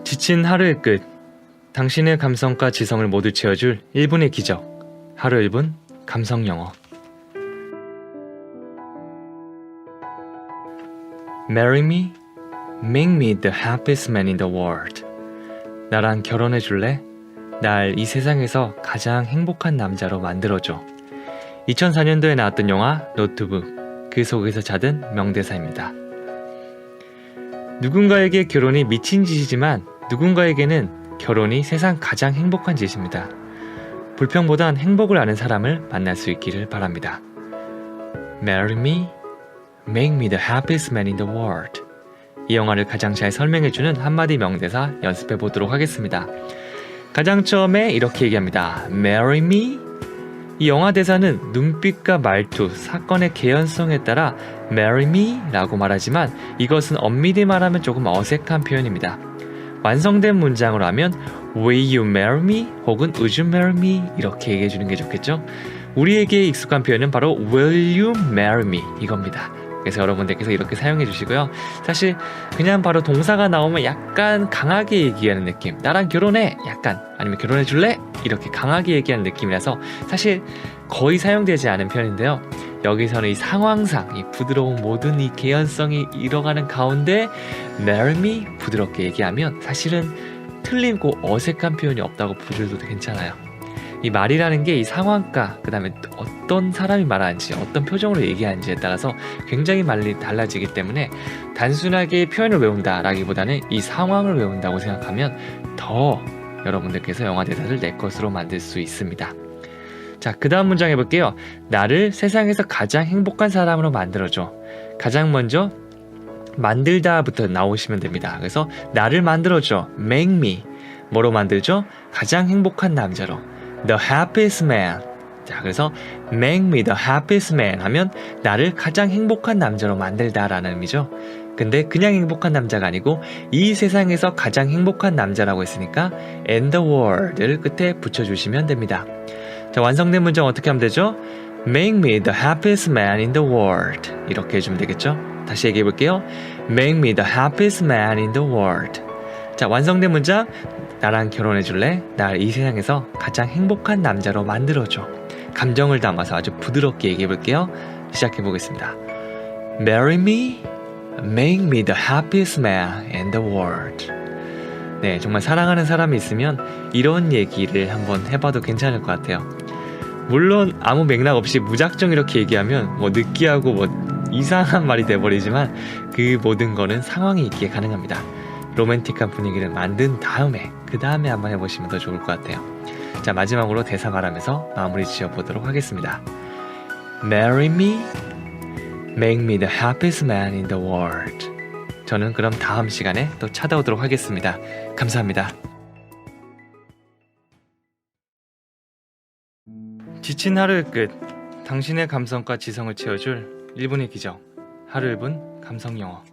지친 하루의 끝. 당신의 감성과 지성을 모두 채워줄 1분의 기적. 하루 1분 감성 영어. Marry me, make me the happiest man in the world. 나랑 결혼해 줄래? 날 이 세상에서 가장 행복한 남자로 만들어줘. 2004년도에 나왔던 영화 노트북, 그 속에서 찾은 명대사입니다. 누군가에게 결혼이 미친 짓이지만 누군가에게는 결혼이 세상 가장 행복한 짓입니다. 불평보단 행복을 아는 사람을 만날 수 있기를 바랍니다. Marry me, make me the happiest man in the world. 이 영화를 가장 잘 설명해주는 한마디 명대사 연습해 보도록 하겠습니다. 가장 처음에 이렇게 얘기합니다. Marry me. 이 영화 대사는 눈빛과 말투, 사건의 개연성에 따라 Marry me 라고 말하지만 이것은 엄밀히 말하면 조금 어색한 표현입니다. 완성된 문장으로 하면 Will you marry me? 혹은 Would you marry me? 이렇게 얘기해 주는 게 좋겠죠? 우리에게 익숙한 표현은 바로 Will you marry me? 이겁니다. 그래서 여러분들께서 이렇게 사용해 주시고요. 사실 그냥 바로 동사가 나오면 약간 강하게 얘기하는 느낌, 나랑 결혼해! 약간, 아니면 결혼해 줄래? 이렇게 강하게 얘기하는 느낌이라서 사실 거의 사용되지 않은 표현인데요. 여기서는 이 상황상 이 부드러운 모든 이 개연성이 잃어가는 가운데 Marry me 부드럽게 얘기하면 사실은 틀리고 어색한 표현이 없다고 보셔도 괜찮아요. 이 말이라는 게 이 상황과 그 다음에 어떤 사람이 말하는지 어떤 표정으로 얘기하는지에 따라서 굉장히 많이 달라지기 때문에 단순하게 표현을 외운다라기보다는 이 상황을 외운다고 생각하면 더 여러분들께서 영화 대사를 내 것으로 만들 수 있습니다. 자, 그 다음 문장 해볼게요. 나를 세상에서 가장 행복한 사람으로 만들어줘. 가장 먼저 만들다부터 나오시면 됩니다. 그래서 나를 만들어줘. Make me. 뭐로 만들죠? 가장 행복한 남자로. The happiest man. 자, 그래서 make me the happiest man 하면 나를 가장 행복한 남자로 만들다라는 의미죠. 근데 그냥 행복한 남자가 아니고 이 세상에서 가장 행복한 남자라고 했으니까 in the world를 끝에 붙여주시면 됩니다. 자, 완성된 문장 어떻게 하면 되죠? Make me the happiest man in the world. 이렇게 해주면 되겠죠? 다시 얘기해 볼게요. Make me the happiest man in the world. 자, 완성된 문장. 나랑 결혼해 줄래? 날 이 세상에서 가장 행복한 남자로 만들어줘. 감정을 담아서 아주 부드럽게 얘기해 볼게요. 시작해 보겠습니다. Marry me, make me the happiest man in the world. 네, 정말 사랑하는 사람이 있으면 이런 얘기를 한번 해봐도 괜찮을 것 같아요. 물론 아무 맥락 없이 무작정 이렇게 얘기하면 뭐 느끼하고 뭐 이상한 말이 돼버리지만 그 모든 거는 상황이 있기에 가능합니다. 로맨틱한 분위기를 만든 다음에 그 다음에 한번 해보시면 더 좋을 것 같아요. 자, 마지막으로 대사 말하면서 마무리 지어보도록 하겠습니다. Marry me, make me the happiest man in the world. 저는 그럼 다음 시간에 또 찾아오도록 하겠습니다. 감사합니다. 지친 하루의 끝. 당신의 감성과 지성을 채워줄 1분의 기적. 하루 1분 감성 영어.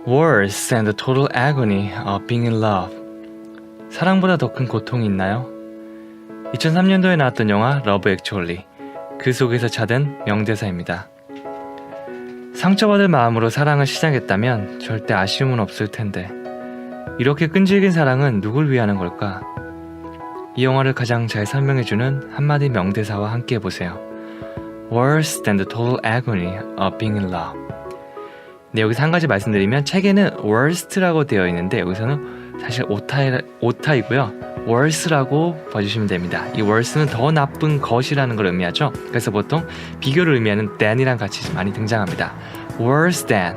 Worse than the total agony of being in love. 사랑보다 더 큰 고통이 있나요? 2003년도에 나왔던 영화 러브 액츄얼리, 그 속에서 찾은 명대사입니다. 상처받을 마음으로 사랑을 시작했다면 절대 아쉬움은 없을 텐데 이렇게 끈질긴 사랑은 누굴 위하는 걸까? 이 영화를 가장 잘 설명해주는 한마디 명대사와 함께 해보세요. Worse than the total agony of being in love. 네, 여기서 한 가지 말씀드리면 책에는 worst라고 되어 있는데 여기서는 사실 오타이고요. worse라고 봐주시면 됩니다. 이 worse는 더 나쁜 것이라는 걸 의미하죠. 그래서 보통 비교를 의미하는 than이랑 같이 많이 등장합니다. worse than,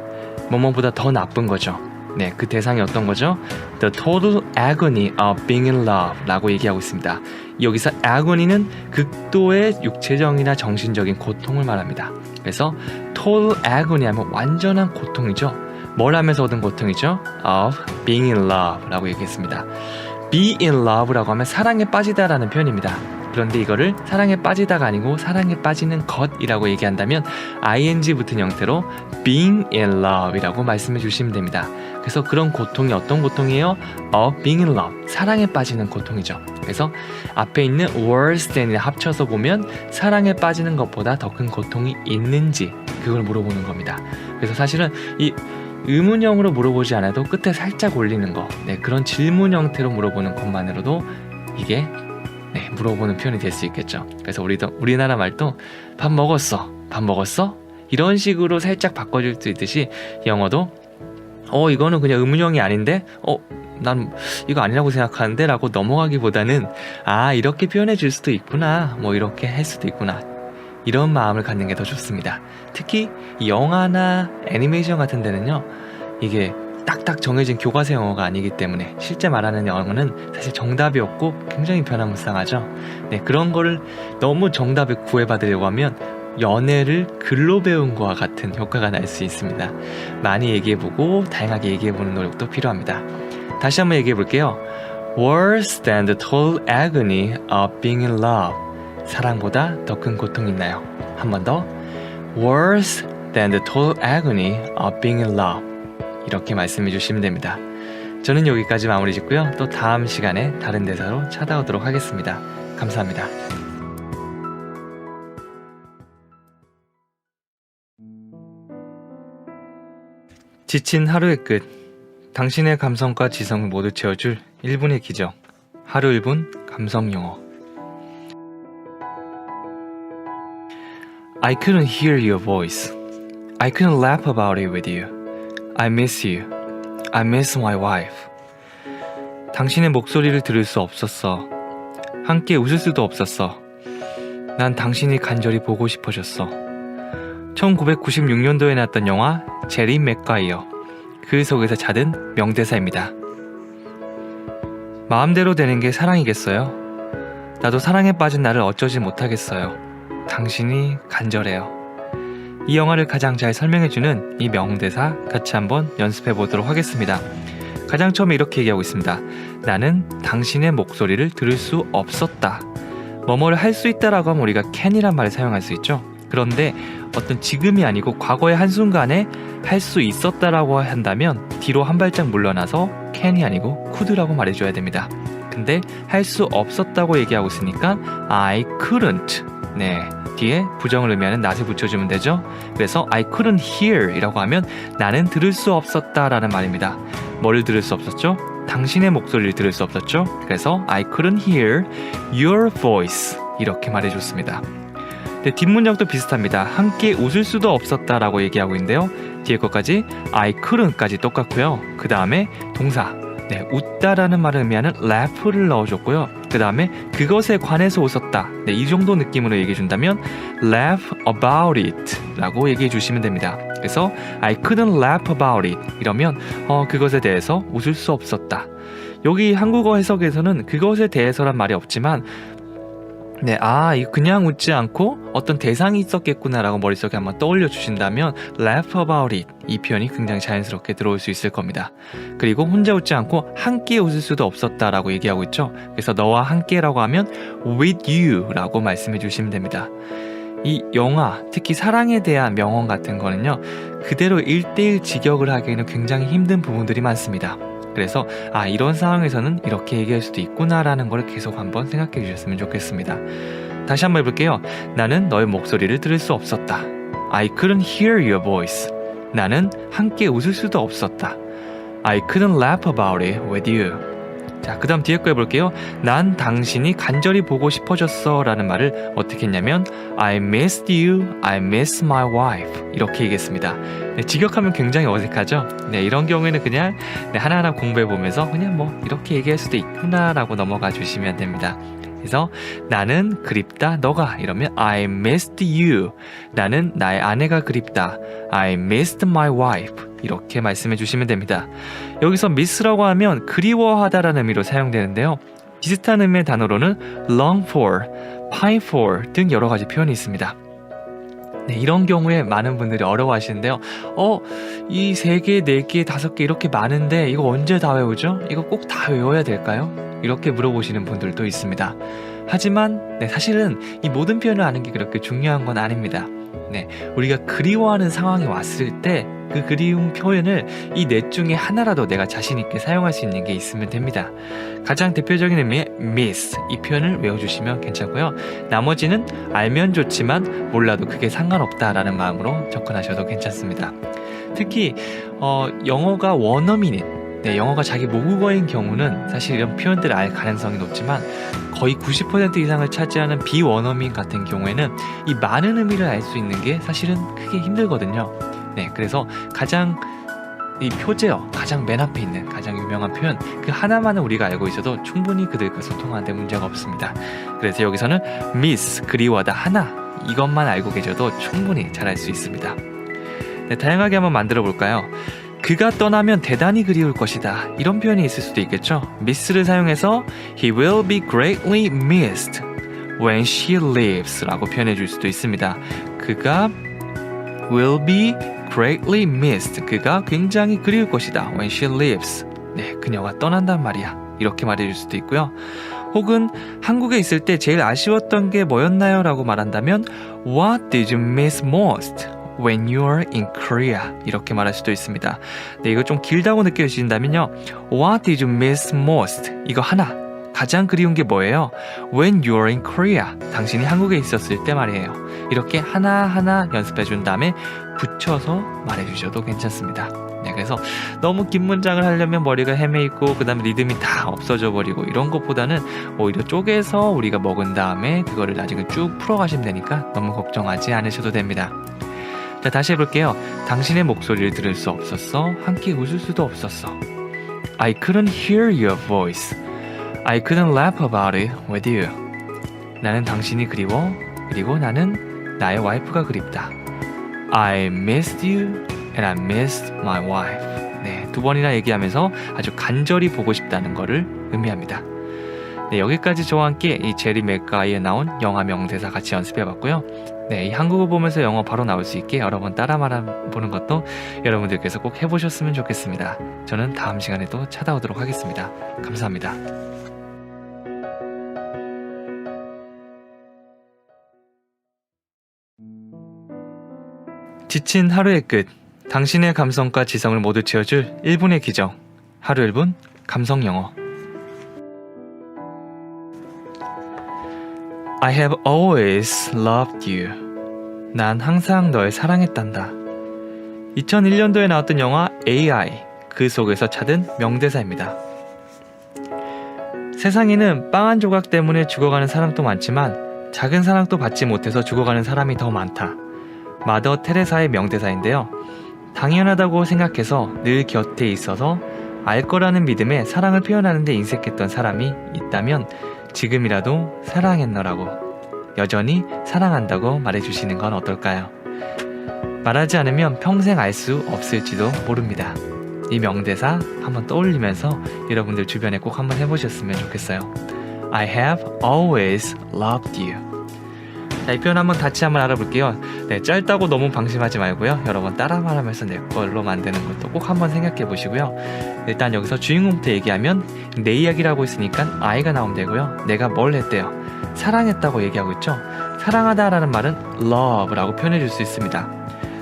뭐뭐보다 더 나쁜 거죠. 네, 그 대상이 어떤 거죠? The total agony of being in love 라고 얘기하고 있습니다. 여기서 agony는 극도의 육체적이나 정신적인 고통을 말합니다. 그래서 total agony 하면 완전한 고통이죠. 뭘 하면서 얻은 고통이죠? of being in love 라고 얘기했습니다. be in love 라고 하면 사랑에 빠지다라는 표현입니다. 그런데 이거를 사랑에 빠지다가 아니고 사랑에 빠지는 것이라고 얘기한다면 ing 붙은 형태로 being in love 이라고 말씀해 주시면 됩니다. 그래서 그런 고통이 어떤 고통이에요? of being in love, 사랑에 빠지는 고통이죠. 그래서 앞에 있는 worse than을 합쳐서 보면 사랑에 빠지는 것보다 더 큰 고통이 있는지 그걸 물어보는 겁니다. 그래서 사실은 이 의문형으로 물어보지 않아도 끝에 살짝 올리는 거, 그런 질문 형태로 물어보는 것만으로도 이게 물어보는 표현이 될 수 있겠죠. 그래서 우리나라 말도 밥 먹었어? 밥 먹었어? 이런 식으로 살짝 바꿔줄 수 있듯이 영어도 이거는 그냥 의문형이 아닌데 난 이거 아니라고 생각하는데 라고 넘어가기보다는 이렇게 표현해 줄 수도 있구나, 뭐 이렇게 할 수도 있구나, 이런 마음을 갖는 게 더 좋습니다. 특히 영화나 애니메이션 같은 데는요, 이게 딱딱 정해진 교과서 영어가 아니기 때문에 실제 말하는 영어는 사실 정답이 없고 굉장히 변화무쌍하죠. 그런 거를 너무 정답을 구해받으려고 하면 연애를 글로 배운 거와 같은 효과가 날 수 있습니다. 많이 얘기해보고 다양하게 얘기해보는 노력도 필요합니다. 다시 한번 얘기해볼게요. Worse than the total agony of being in love. 사랑보다 더 큰 고통이 있나요? 한 번 더. Worse than the total agony of being in love. 이렇게 말씀해 주시면 됩니다. 저는 여기까지 마무리 짓고요. 또 다음 시간에 다른 대사로 찾아오도록 하겠습니다. 감사합니다. 지친 하루의 끝. 당신의 감성과 지성을 모두 채워줄 1분의 기적. 하루 1분 감성 영어. I couldn't hear your voice. I couldn't laugh about it with you. I miss you. I miss my wife. 당신의 목소리를 들을 수 없었어. 함께 웃을 수도 없었어. 난 당신이 간절히 보고 싶어졌어. 1996년도에 나왔던 영화 제리 맥과이어. 그 속에서 찾은 명대사입니다. 마음대로 되는 게 사랑이겠어요? 나도 사랑에 빠진 나를 어쩌지 못하겠어요. 당신이 간절해요. 이 영화를 가장 잘 설명해주는 이 명대사 같이 한번 연습해 보도록 하겠습니다. 가장 처음에 이렇게 얘기하고 있습니다. 나는 당신의 목소리를 들을 수 없었다. 뭐뭐를 할 수 있다라고 하면 우리가 can이란 말을 사용할 수 있죠. 그런데 어떤 지금이 아니고 과거의 한순간에 할 수 있었다라고 한다면 뒤로 한 발짝 물러나서 can이 아니고 could라고 말해줘야 됩니다. 근데 할 수 없었다고 얘기하고 있으니까 I couldn't, 뒤에 부정을 의미하는 not을 붙여주면 되죠. 그래서 I couldn't hear 이라고 하면 나는 들을 수 없었다 라는 말입니다. 뭐를 들을 수 없었죠? 당신의 목소리를 들을 수 없었죠. 그래서 I couldn't hear your voice 이렇게 말해줬습니다. 뒷문장도 비슷합니다. 함께 웃을 수도 없었다 라고 얘기하고 있는데요. 뒤에 것까지 I couldn't까지 똑같고요. 그 다음에 동사 웃다라는 말을 의미하는 laugh를 넣어줬고요. 그 다음에 그것에 관해서 웃었다. 이 정도 느낌으로 얘기해준다면 laugh about it 라고 얘기해 주시면 됩니다. 그래서 I couldn't laugh about it 이러면 그것에 대해서 웃을 수 없었다. 여기 한국어 해석에서는 그것에 대해서란 말이 없지만 이거 그냥 웃지 않고 어떤 대상이 있었겠구나라고 머릿속에 한번 떠올려 주신다면 laugh about it 이 표현이 굉장히 자연스럽게 들어올 수 있을 겁니다. 그리고 혼자 웃지 않고 함께 웃을 수도 없었다라고 얘기하고 있죠. 그래서 너와 함께라고 하면 with you 라고 말씀해 주시면 됩니다. 이 영화, 특히 사랑에 대한 명언 같은 거는요, 그대로 1대1 직역을 하기에는 굉장히 힘든 부분들이 많습니다. 그래서 이런 상황에서는 이렇게 얘기할 수도 있구나라는 걸 계속 한번 생각해 주셨으면 좋겠습니다. 다시 한번 해볼게요. 나는 너의 목소리를 들을 수 없었다. I couldn't hear your voice. 나는 함께 웃을 수도 없었다. I couldn't laugh about it with you. 자, 그 다음 뒤에 거 해볼게요. 난 당신이 간절히 보고 싶어졌어 라는 말을 어떻게 했냐면 I missed you, I miss my wife 이렇게 얘기했습니다. 직역하면 굉장히 어색하죠? 이런 경우에는 그냥 하나하나 공부해보면서 그냥 이렇게 얘기할 수도 있구나 라고 넘어가 주시면 됩니다. 그래서 나는 그립다 너가 이러면 I missed you. 나는 나의 아내가 그립다. I missed my wife. 이렇게 말씀해 주시면 됩니다. 여기서 miss라고 하면 그리워하다라는 의미로 사용되는데요. 비슷한 의미의 단어로는 long for, pine for 등 여러 가지 표현이 있습니다. 이런 경우에 많은 분들이 어려워하시는데요. 이 3개, 4개, 5개 이렇게 많은데 이거 언제 다 외우죠? 이거 꼭 다 외워야 될까요? 이렇게 물어보시는 분들도 있습니다. 하지만 사실은 이 모든 표현을 아는 게 그렇게 중요한 건 아닙니다. 우리가 그리워하는 상황이 왔을 때 그 그리움 표현을 이 넷 중에 하나라도 내가 자신 있게 사용할 수 있는 게 있으면 됩니다. 가장 대표적인 의미의 miss 이 표현을 외워주시면 괜찮고요. 나머지는 알면 좋지만 몰라도 크게 상관없다라는 마음으로 접근하셔도 괜찮습니다. 특히 영어가 원어민인 영어가 자기 모국어인 경우는 사실 이런 표현들을 알 가능성이 높지만 거의 90% 이상을 차지하는 비원어민 같은 경우에는 이 많은 의미를 알 수 있는 게 사실은 크게 힘들거든요. 그래서 가장 이 표제어, 가장 맨 앞에 있는 가장 유명한 표현 그 하나만은 우리가 알고 있어도 충분히 그들과 소통하는데 문제가 없습니다. 그래서 여기서는 miss, 그리워하다 하나 이것만 알고 계셔도 충분히 잘할 수 있습니다. 다양하게 한번 만들어 볼까요? 그가 떠나면 대단히 그리울 것이다. 이런 표현이 있을 수도 있겠죠. miss를 사용해서 He will be greatly missed when she leaves 라고 표현해 줄 수도 있습니다. 그가 will be greatly missed. 그가 굉장히 그리울 것이다. when she leaves. 그녀가 떠난단 말이야. 이렇게 말해 줄 수도 있고요. 혹은 한국에 있을 때 제일 아쉬웠던 게 뭐였나요? 라고 말한다면 What did you miss most when you were in Korea? 이렇게 말할 수도 있습니다. 이거 좀 길다고 느껴지신다면요. What did you miss most? 이거 하나. 가장 그리운 게 뭐예요? When you were in Korea. 당신이 한국에 있었을 때 말이에요. 이렇게 하나하나 연습해 준 다음에 붙여서 말해 주셔도 괜찮습니다. 그래서 너무 긴 문장을 하려면 머리가 헤매있고 그 다음에 리듬이 다 없어져 버리고 이런 것보다는 오히려 쪼개서 우리가 먹은 다음에 그거를 나중에 쭉 풀어가시면 되니까 너무 걱정하지 않으셔도 됩니다. 자, 다시 해볼게요. 당신의 목소리를 들을 수 없었어. 함께 웃을 수도 없었어. I couldn't hear your voice. I couldn't laugh about it with you. 나는 당신이 그리워. 그리고 나는 나의 와이프가 그립다. I missed you and I missed my wife. 두 번이나 얘기하면서 아주 간절히 보고 싶다는 것을 의미합니다. 여기까지 저와 함께 이 제리 맥가이에 나온 영화 명대사 같이 연습해봤고요. 이 한국어 보면서 영어 바로 나올 수 있게 여러 번 따라 말해보는 것도 여러분들께서 꼭 해보셨으면 좋겠습니다. 저는 다음 시간에 또 찾아오도록 하겠습니다. 감사합니다. 지친 하루의 끝, 당신의 감성과 지성을 모두 채워줄 1분의 기적. 하루 1분 감성 영어. I have always loved you. 난 항상 널 사랑했단다. 2001년도에 나왔던 영화 AI, 그 속에서 찾은 명대사입니다. 세상에는 빵 한 조각 때문에 죽어가는 사람도 많지만 작은 사랑도 받지 못해서 죽어가는 사람이 더 많다. 마더 테레사의 명대사인데요. 당연하다고 생각해서 늘 곁에 있어서 알 거라는 믿음에 사랑을 표현하는 데 인색했던 사람이 있다면 지금이라도 사랑했너라고, 여전히 사랑한다고 말해주시는 건 어떨까요? 말하지 않으면 평생 알 수 없을지도 모릅니다. 이 명대사 한번 떠올리면서 여러분들 주변에 꼭 한번 해보셨으면 좋겠어요. I have always loved you. 자, 이 표현 한번 같이 한번 알아볼게요. 짧다고 너무 방심하지 말고요. 여러 번 따라 말하면서 내 걸로 만드는 것도 꼭 한번 생각해 보시고요. 일단 여기서 주인공부터 얘기하면 내 이야기라고 했으니까 I가 나오면 되고요. 내가 뭘 했대요? 사랑했다고 얘기하고 있죠. 사랑하다라는 말은 love라고 표현해 줄 수 있습니다.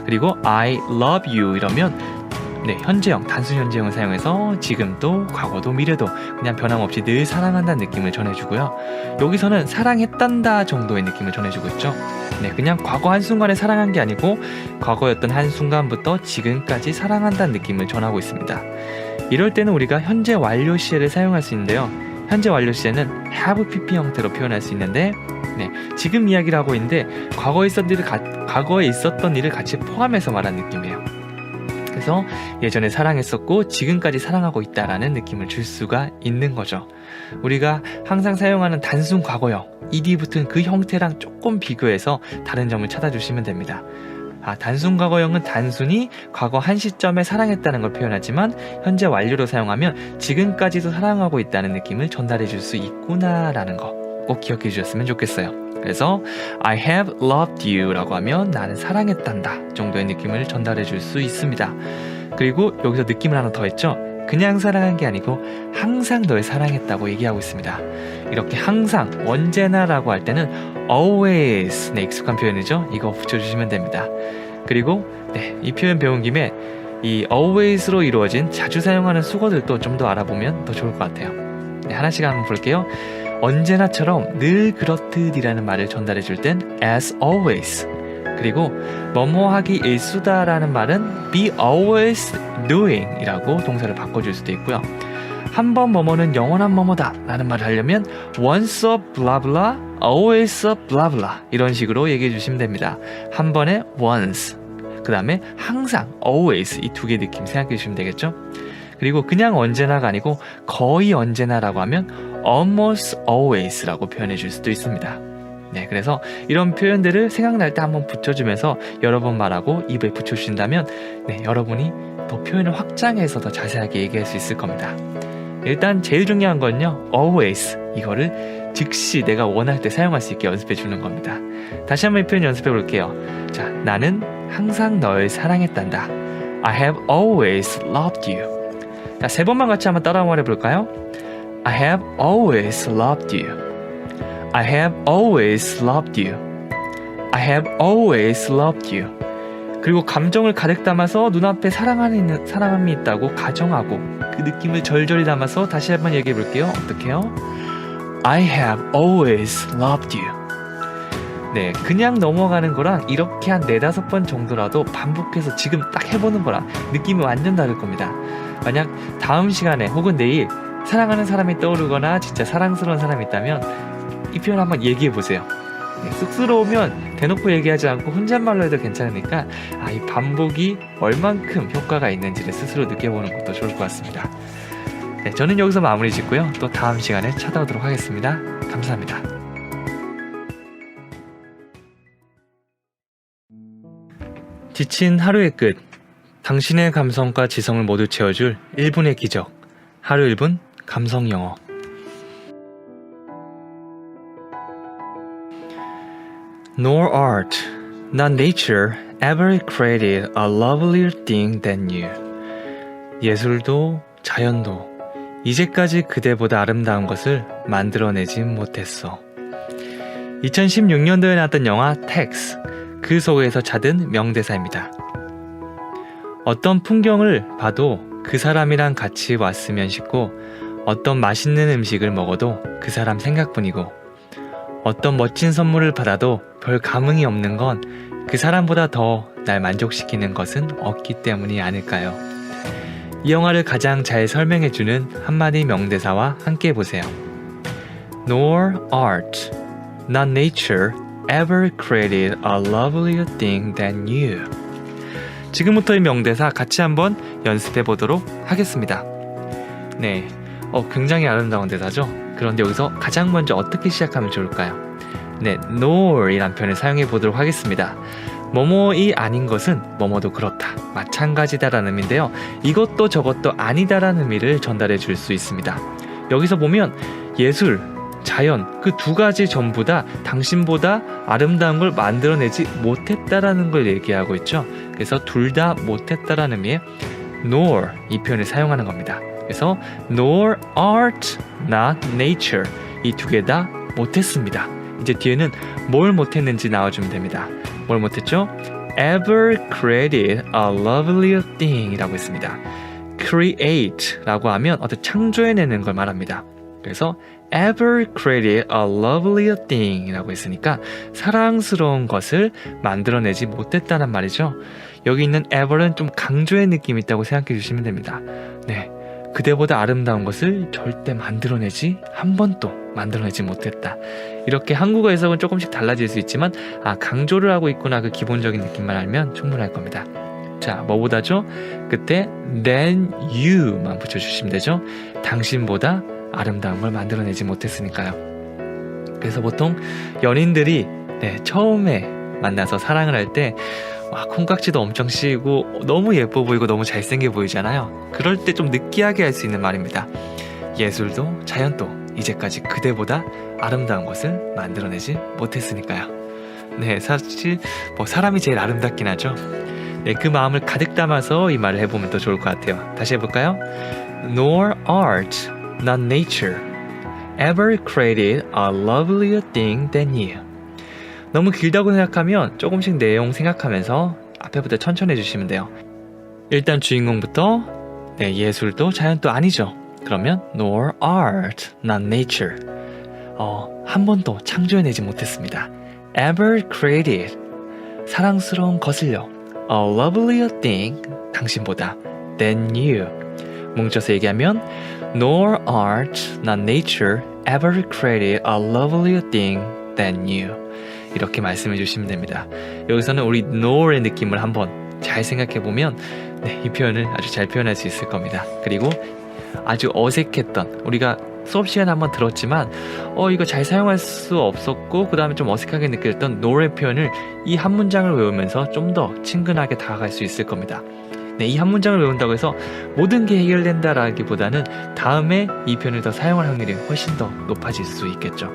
그리고 I love you 이러면 현재형, 단순 현재형을 사용해서 지금도, 과거도, 미래도 그냥 변함없이 늘 사랑한다는 느낌을 전해주고요. 여기서는 사랑했단다 정도의 느낌을 전해주고 있죠. 그냥 과거 한순간에 사랑한 게 아니고 과거였던 한순간부터 지금까지 사랑한다는 느낌을 전하고 있습니다. 이럴 때는 우리가 현재 완료 시제를 사용할 수 있는데요. 현재 완료 시제는 have pp 형태로 표현할 수 있는데 지금 이야기를 하고 있는데 과거에 있었던 일을 같이 포함해서 말하는 느낌이에요. 그래서 예전에 사랑했었고 지금까지 사랑하고 있다라는 느낌을 줄 수가 있는 거죠. 우리가 항상 사용하는 단순 과거형, ed 붙은 그 형태랑 조금 비교해서 다른 점을 찾아주시면 됩니다. 단순 과거형은 단순히 과거 한 시점에 사랑했다는 걸 표현하지만 현재 완료로 사용하면 지금까지도 사랑하고 있다는 느낌을 전달해 줄 수 있구나라는 거 꼭 기억해 주셨으면 좋겠어요. 그래서 I have loved you 라고 하면 나는 사랑했단다 정도의 느낌을 전달해 줄 수 있습니다. 그리고 여기서 느낌을 하나 더 했죠. 그냥 사랑한 게 아니고 항상 널 사랑했다고 얘기하고 있습니다. 이렇게 항상, 언제나 라고 할 때는 always 익숙한 표현이죠. 이거 붙여주시면 됩니다. 그리고 이 표현 배운 김에 이 always로 이루어진 자주 사용하는 수거들도 좀 더 알아보면 더 좋을 것 같아요. 네, 하나씩 한번 볼게요. 언제나처럼 늘 그렇듯이라는 말을 전달해 줄 땐 as always. 그리고 뭐뭐 하기 일수다라는 말은 be always doing 이라고 동사를 바꿔줄 수도 있고요. 한 번 뭐뭐는 영원한 뭐뭐다 라는 말을 하려면 once a blah blah, always a blah blah 이런 식으로 얘기해 주시면 됩니다. 한 번에 once, 그 다음에 항상 always 이 두 개 느낌 생각해 주시면 되겠죠. 그리고 그냥 언제나가 아니고 거의 언제나라고 하면 almost always라고 표현해 줄 수도 있습니다. 네, 그래서 이런 표현들을 생각날 때 한번 붙여주면서 여러 번 말하고 입에 붙여주신다면 네, 여러분이 더 표현을 확장해서 더 자세하게 얘기할 수 있을 겁니다. 일단 제일 중요한 건요, always 이거를 즉시 내가 원할 때 사용할 수 있게 연습해 주는 겁니다. 다시 한번 이 표현 연습해 볼게요. 자, 나는 항상 널 사랑했단다. I have always loved you. 자, 세 번만 같이 한번 따라 말해 볼까요? I have always loved you. I have always loved you. I have always loved you. 그리고 감정을 가득 담아서 눈앞에 사랑함이 있다고 가정하고 그 느낌을 절절히 담아서 다시 한번 얘기해 볼게요. 어떻게요? I have always loved you. 네, 그냥 넘어가는 거랑 이렇게 한 4-5번 정도라도 반복해서 지금 딱 해보는 거랑 느낌이 완전 다를 겁니다. 만약 다음 시간에 혹은 내일 사랑하는 사람이 떠오르거나 진짜 사랑스러운 사람이 있다면 이 표현 한번 얘기해 보세요. 네, 쑥스러우면 대놓고 얘기하지 않고 혼잣말로 해도 괜찮으니까 이 반복이 얼만큼 효과가 있는지를 스스로 느껴보는 것도 좋을 것 같습니다. 네, 저는 여기서 마무리 짓고요. 또 다음 시간에 찾아오도록 하겠습니다. 감사합니다. 지친 하루의 끝, 당신의 감성과 지성을 모두 채워줄 1분의 기적. 하루 1분 감성 영어. Nor art, not nature, ever created a lovelier thing than you. 예술도 자연도 이제까지 그대보다 아름다운 것을 만들어내지 못했어. 2016년도에 나왔던 영화 텍스, 그 속에서 찾은 명대사입니다. 어떤 풍경을 봐도 그 사람이랑 같이 왔으면 싶고, 어떤 맛있는 음식을 먹어도 그 사람 생각뿐이고, 어떤 멋진 선물을 받아도 별 감흥이 없는 건 그 사람보다 더 날 만족시키는 것은 없기 때문이 아닐까요? 이 영화를 가장 잘 설명해주는 한마디 명대사와 함께 보세요. Nor art, not nature, ever created a lovelier thing than you. 지금부터 이 명대사 같이 한번 연습해 보도록 하겠습니다. 네, 굉장히 아름다운 대사죠? 그런데 여기서 가장 먼저 어떻게 시작하면 좋을까요? 네, nor 이란 표현을 사용해 보도록 하겠습니다. 뭐뭐이 아닌 것은 뭐뭐도 그렇다, 마찬가지다라는 의미인데요. 이것도 저것도 아니다라는 의미를 전달해 줄 수 있습니다. 여기서 보면 예술, 자연 그 두 가지 전부 다 당신보다 아름다운 걸 만들어내지 못했다라는 걸 얘기하고 있죠. 그래서 둘 다 못했다라는 의미의 nor 이 표현을 사용하는 겁니다. 그래서 nor art, not nature 이 두 개 다 못했습니다. 이제 뒤에는 뭘 못했는지 나와주면 됩니다. 뭘 못했죠? ever created a lovelier thing 이라고 했습니다. create 라고 하면 어떤 창조해내는 걸 말합니다. 그래서 ever created a lovelier thing 이라고 했으니까 사랑스러운 것을 만들어내지 못했다는 말이죠. 여기 있는 ever는 좀 강조의 느낌이 있다고 생각해 주시면 됩니다. 네, 그대보다 아름다운 것을 절대 만들어내지 한 번도 만들어내지 못했다. 이렇게 한국어 해석은 조금씩 달라질 수 있지만 강조를 하고 있구나 그 기본적인 느낌만 알면 충분할 겁니다. 자, 뭐보다죠? 그때 than you만 붙여주시면 되죠. 당신보다 아름다운 걸 만들어내지 못했으니까요. 그래서 보통 연인들이 처음에 만나서 사랑을 할 때 콩깍지도 엄청 씌우고 너무 예뻐 보이고 너무 잘생겨 보이잖아요. 그럴 때 좀 느끼하게 할 수 있는 말입니다. 예술도 자연도 이제까지 그대보다 아름다운 것을 만들어내지 못했으니까요. 네, 사실 사람이 제일 아름답긴 하죠. 네, 그 마음을 가득 담아서 이 말을 해보면 더 좋을 것 같아요. 다시 해볼까요? Nor art, not nature, ever created a lovelier thing than you. 너무 길다고 생각하면 조금씩 내용 생각하면서 앞에부터 천천히 해주시면 돼요. 일단 주인공부터 예술도 자연도 아니죠. 그러면 nor art, not nature. 한 번도 창조해내지 못했습니다. ever created, 사랑스러운 것을요. a lovelier thing, 당신보다 than you. 뭉쳐서 얘기하면 nor art, not nature ever created a lovelier thing than you. 이렇게 말씀해 주시면 됩니다. 여기서는 우리 nor의 느낌을 한번 잘 생각해보면 이 표현을 아주 잘 표현할 수 있을 겁니다. 그리고 아주 어색했던, 우리가 수업 시간에 한번 들었지만 이거 잘 사용할 수 없었고 그 다음에 좀 어색하게 느꼈던 no의 표현을 이 한 문장을 외우면서 좀 더 친근하게 다가갈 수 있을 겁니다. 이 한 문장을 외운다고 해서 모든 게 해결된다라기보다는 다음에 이 표현을 더 사용할 확률이 훨씬 더 높아질 수 있겠죠.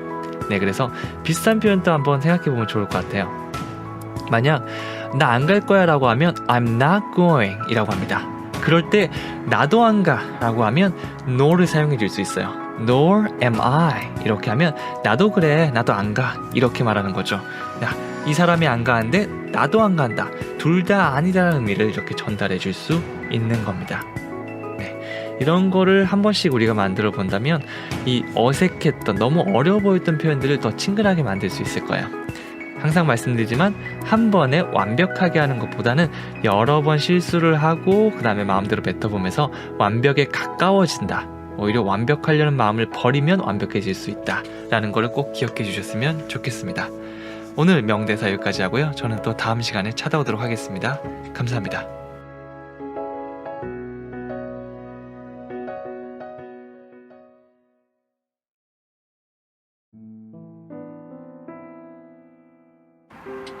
그래서 비슷한 표현도 한번 생각해보면 좋을 것 같아요. 만약 나 안 갈 거야 라고 하면 I'm not going 이라고 합니다. 그럴 때 나도 안 가 라고 하면 nor를 사용해 줄 수 있어요. nor am I 이렇게 하면 나도 그래, 나도 안 가 이렇게 말하는 거죠. 야, 이 사람이 안 가는데 나도 안 간다, 둘 다 아니다라는 의미를 이렇게 전달해 줄 수 있는 겁니다. 이런 거를 한 번씩 우리가 만들어 본다면 이 어색했던, 너무 어려워 보였던 표현들을 더 친근하게 만들 수 있을 거예요. 항상 말씀드리지만 한 번에 완벽하게 하는 것보다는 여러 번 실수를 하고 그 다음에 마음대로 뱉어보면서 완벽에 가까워진다, 오히려 완벽하려는 마음을 버리면 완벽해질 수 있다 라는 걸 꼭 기억해 주셨으면 좋겠습니다. 오늘 명대사 여기까지 하고요. 저는 또 다음 시간에 찾아오도록 하겠습니다. 감사합니다.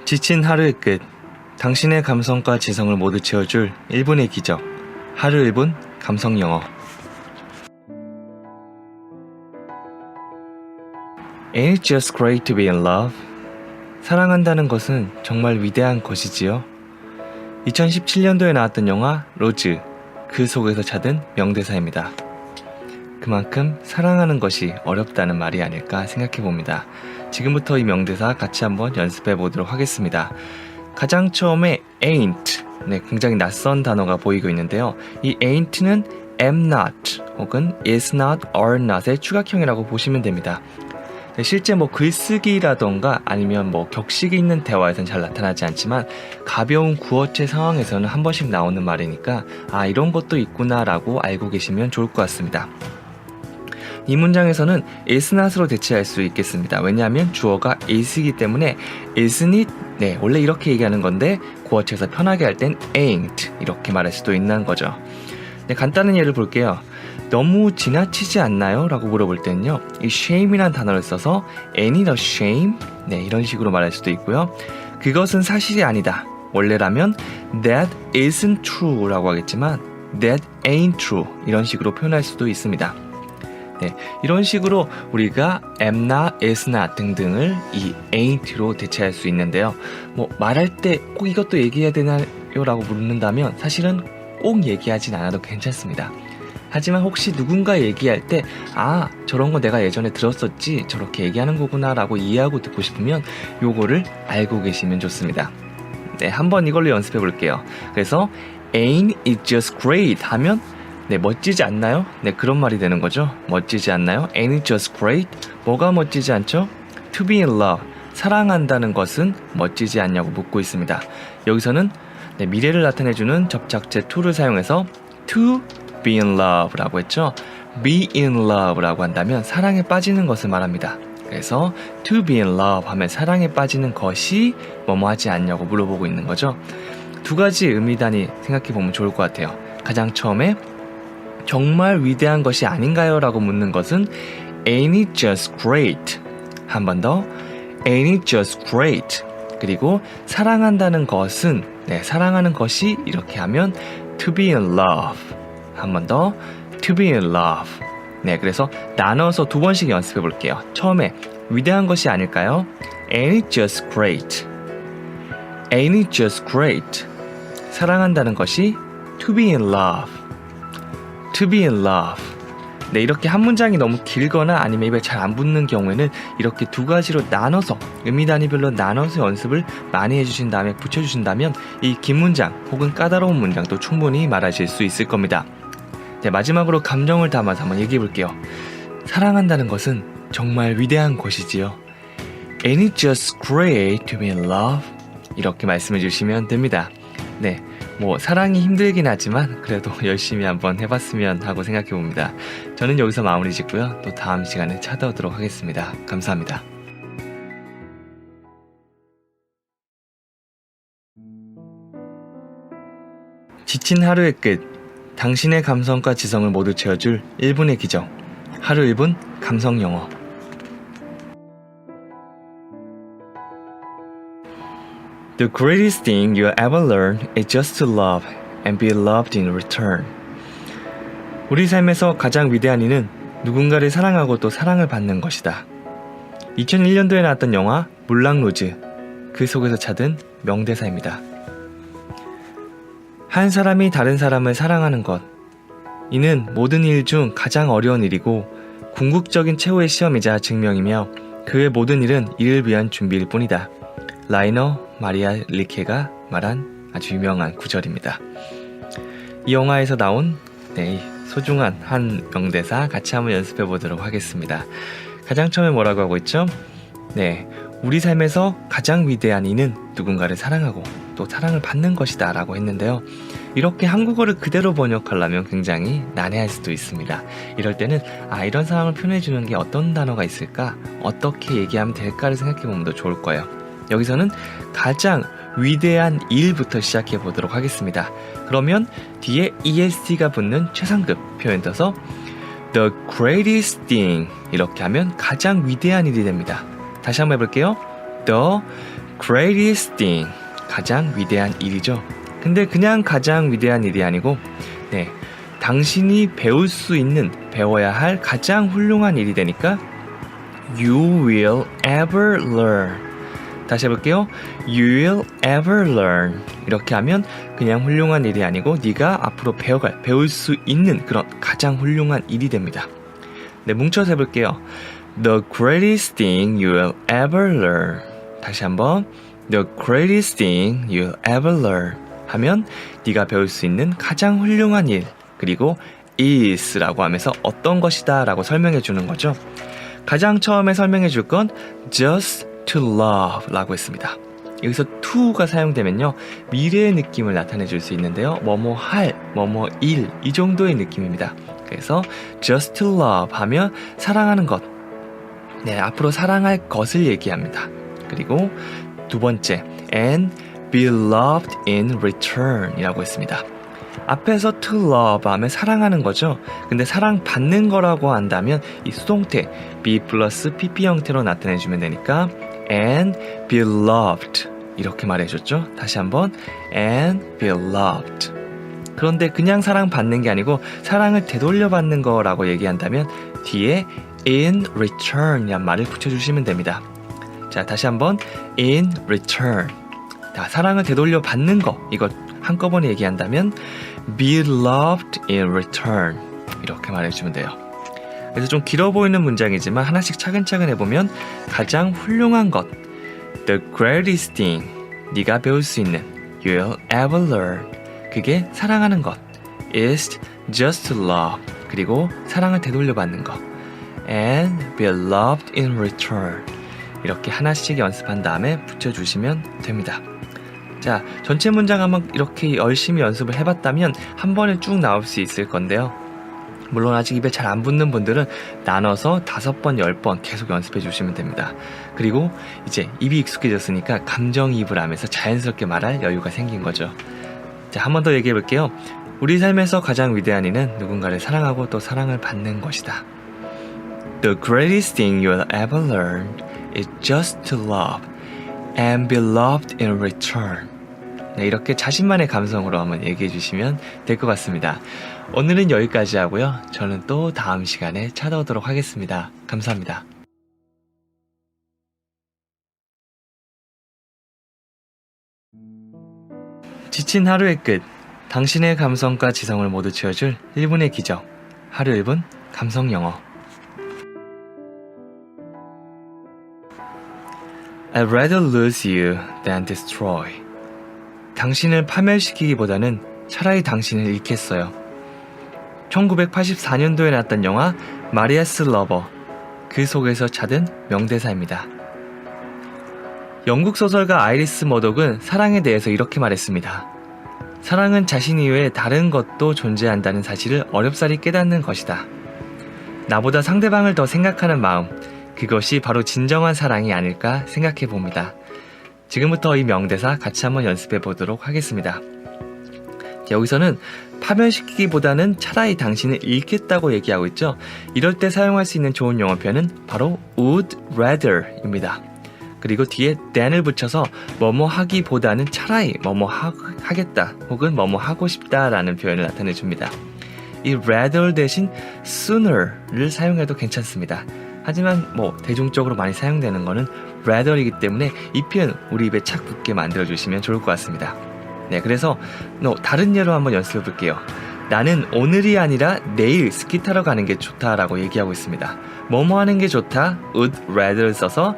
지친 하루의 끝, 당신의 감성과 지성을 모두 채워줄 1분의 기적, 하루 1분 감성 영어. Ain't it just great to be in love? 사랑한다는 것은 정말 위대한 것이지요. 2017년도에 나왔던 영화 로즈, 그 속에서 찾은 명대사입니다. 그만큼 사랑하는 것이 어렵다는 말이 아닐까 생각해봅니다. 지금부터 이 명대사 같이 한번 연습해 보도록 하겠습니다. 가장 처음에 ain't, 굉장히 낯선 단어가 보이고 있는데요. 이 ain't는 am not 혹은 is not, are not의 추각형이라고 보시면 됩니다. 실제 글쓰기라던가 아니면 격식이 있는 대화에서는 잘 나타나지 않지만 가벼운 구어체 상황에서는 한 번씩 나오는 말이니까 이런 것도 있구나 라고 알고 계시면 좋을 것 같습니다. 이 문장에서는 is not으로 대체할 수 있겠습니다. 왜냐하면 주어가 is이기 때문에 isn't it? 원래 이렇게 얘기하는 건데 구어체에서 편하게 할 땐 ain't 이렇게 말할 수도 있는 거죠. 간단한 예를 볼게요. 너무 지나치지 않나요? 라고 물어볼 때는요, 이 shame이란 단어를 써서 ain't it a shame? 이런 식으로 말할 수도 있고요. 그것은 사실이 아니다. 원래라면 that isn't true 라고 하겠지만 that ain't true 이런 식으로 표현할 수도 있습니다. 이런 식으로 우리가 am not, is not 등등을 이 ain't로 대체할 수 있는데요. 말할 때 꼭 이것도 얘기해야 되나요? 라고 묻는다면 사실은 꼭 얘기하진 않아도 괜찮습니다. 하지만 혹시 누군가 얘기할 때 저런 거 내가 예전에 들었었지, 저렇게 얘기하는 거구나 라고 이해하고 듣고 싶으면 요거를 알고 계시면 좋습니다. 한번 이걸로 연습해 볼게요. 그래서 ain't it just great 하면 멋지지 않나요? 그런 말이 되는 거죠. 멋지지 않나요? Ain't it just great? 뭐가 멋지지 않죠? To be in love, 사랑한다는 것은 멋지지 않냐고 묻고 있습니다. 여기서는 미래를 나타내주는 접착제 to를 사용해서 to be in love 라고 했죠. be in love 라고 한다면 사랑에 빠지는 것을 말합니다. 그래서 to be in love 하면 사랑에 빠지는 것이 뭐뭐 하지 않냐고 물어보고 있는 거죠. 두 가지 의미단위 생각해보면 좋을 것 같아요. 가장 처음에 정말 위대한 것이 아닌가요? 라고 묻는 것은 Ain't it just great? 한 번 더 Ain't it just great? 그리고 사랑한다는 것은 사랑하는 것이 이렇게 하면 to be in love. 한 번 더 to be in love. 그래서 나눠서 두 번씩 연습해 볼게요. 처음에 위대한 것이 아닐까요? Ain't it just great? Ain't it just great? 사랑한다는 것이 to be in love. To be in love. 네, 이렇게 한 문장이 너무 길거나 아니면 입에 잘 안 붙는 경우에는 이렇게 두 가지로 나눠서 의미 단위별로 나눠서 연습을 많이 해주신 다음에 붙여주신다면 이 긴 문장 혹은 까다로운 문장도 충분히 말하실 수 있을 겁니다. 네, 마지막으로 감정을 담아서 한번 얘기해 볼게요. 사랑한다는 것은 정말 위대한 것이지요. And it's just great to be in love. 이렇게 말씀해 주시면 됩니다. 네, 뭐 사랑이 힘들긴 하지만 그래도 열심히 한번 해봤으면 하고 생각해 봅니다. 저는 여기서 마무리 짓고요. 또 다음 시간에 찾아오도록 하겠습니다. 감사합니다. 지친 하루의 끝. 당신의 감성과 지성을 모두 채워줄 1분의 기적. 하루 1분 감성 영어. The greatest thing you'll ever learn is just to love and be loved in return. 우리 삶에서 가장 위대한 일은 누군가를 사랑하고 또 사랑을 받는 것이다. 2001년도에 나왔던 영화 물랑로즈, 그 속에서 찾은 명대사입니다. 한 사람이 다른 사람을 사랑하는 것, 이는 모든 일 중 가장 어려운 일이고 궁극적인 최후의 시험이자 증명이며 그의 모든 일은 이를 위한 준비일 뿐이다. 라이너 마리아 릴케가 말한 아주 유명한 구절입니다. 이 영화에서 나온 소중한 한 명대사 같이 한번 연습해 보도록 하겠습니다. 가장 처음에 뭐라고 하고 있죠? 우리 삶에서 가장 위대한 이는 누군가를 사랑하고 또 사랑을 받는 것이다 라고 했는데요. 이렇게 한국어를 그대로 번역하려면 굉장히 난해할 수도 있습니다. 이럴 때는 이런 상황을 표현해 주는 게 어떤 단어가 있을까? 어떻게 얘기하면 될까를 생각해 보면 더 좋을 거예요. 여기서는 가장 위대한 일부터 시작해 보도록 하겠습니다. 그러면 뒤에 EST가 붙는 최상급 표현 떠서 The greatest thing 이렇게 하면 가장 위대한 일이 됩니다. 다시 한번 해볼게요. The greatest thing 가장 위대한 일이죠. 근데 그냥 가장 위대한 일이 아니고 당신이 배울 수 있는 배워야 할 가장 훌륭한 일이 되니까 You will ever learn. 다시 해볼게요. You will ever learn. 이렇게 하면 그냥 훌륭한 일이 아니고 네가 앞으로 배울 수 있는 그런 가장 훌륭한 일이 됩니다. 뭉쳐서 해볼게요. The greatest thing you will ever learn. 다시 한번 The greatest thing you will ever learn 하면 네가 배울 수 있는 가장 훌륭한 일, 그리고 is 라고 하면서 어떤 것이다 라고 설명해 주는 거죠. 가장 처음에 설명해 줄 건 just to love 라고 했습니다. 여기서 to가 사용되면요 미래의 느낌을 나타내 줄 수 있는데요, 뭐뭐 할, 뭐뭐 일, 이 정도의 느낌입니다. 그래서 just to love 하면 사랑하는 것, 앞으로 사랑할 것을 얘기합니다. 그리고 두 번째 and be loved in return 이라고 했습니다. 앞에서 to love 하면 사랑하는 거죠. 근데 사랑받는 거라고 한다면 이 수동태 be 플러스 pp 형태로 나타내주면 되니까 and be loved 이렇게 말해줬죠. 다시 한번 and be loved. 그런데 그냥 사랑받는 게 아니고 사랑을 되돌려 받는 거라고 얘기한다면 뒤에 in return 이란 말을 붙여주시면 됩니다. 자, 다시 한번 in return. 자, 사랑을 되돌려 받는 거, 이거 한꺼번에 얘기한다면 be loved in return 이렇게 말해주면 돼요. 그래서 좀 길어 보이는 문장이지만 하나씩 차근차근 해보면 가장 훌륭한 것, the greatest thing, 네가 배울 수 있는 you will ever learn, 그게 사랑하는 것, is just to love, 그리고 사랑을 되돌려 받는 것, and be loved in return 이렇게 하나씩 연습한 다음에 붙여주시면 됩니다. 자, 전체 문장 한번 이렇게 열심히 연습을 해봤다면 한 번에 쭉 나올 수 있을 건데요. 물론 아직 입에 잘 안 붙는 분들은 나눠서 5번, 10번 계속 연습해 주시면 됩니다. 그리고 이제 입이 익숙해졌으니까 감정이입을 하면서 자연스럽게 말할 여유가 생긴 거죠. 자, 한 번 더 얘기해 볼게요. 우리 삶에서 가장 위대한 이는 누군가를 사랑하고 또 사랑을 받는 것이다. The greatest thing you'll ever learn is just to love and be loved in return. 이렇게 자신만의 감성으로 한번 얘기해 주시면 될 것 같습니다. 오늘은 여기까지 하고요. 저는 또 다음 시간에 찾아오도록 하겠습니다. 감사합니다. 지친 하루의 끝. 당신의 감성과 지성을 모두 채워줄 1분의 기적. 하루 1분 감성 영어. I'd rather lose you than destroy. 당신을 파멸시키기보다는 차라리 당신을 잃겠어요. 1984년도에 나왔던 영화 마리아스 러버, 그 속에서 찾은 명대사입니다. 영국 소설가 아이리스 머독은 사랑에 대해서 이렇게 말했습니다. 사랑은 자신 이외에 다른 것도 존재한다는 사실을 어렵사리 깨닫는 것이다. 나보다 상대방을 더 생각하는 마음, 그것이 바로 진정한 사랑이 아닐까 생각해 봅니다. 지금부터 이 명대사 같이 한번 연습해 보도록 하겠습니다. 여기서는 파멸시키기보다는 차라리 당신을 잃겠다고 얘기하고 있죠. 이럴 때 사용할 수 있는 좋은 영어 표현은 바로 would rather 입니다. 그리고 뒤에 than을 붙여서 뭐뭐 하기보다는 차라리 뭐뭐 하겠다 혹은 뭐뭐 하고 싶다 라는 표현을 나타내 줍니다. 이 rather 대신 sooner를 사용해도 괜찮습니다. 하지만 대중적으로 많이 사용되는 거는 rather이기 때문에 이 표현 우리 입에 착 붙게 만들어 주시면 좋을 것 같습니다. 네, 그래서 다른 예로 한번 연습해 볼게요. 나는 오늘이 아니라 내일 스키 타러 가는 게 좋다라고 얘기하고 있습니다. 뭐뭐 하는 게 좋다, would rather 써서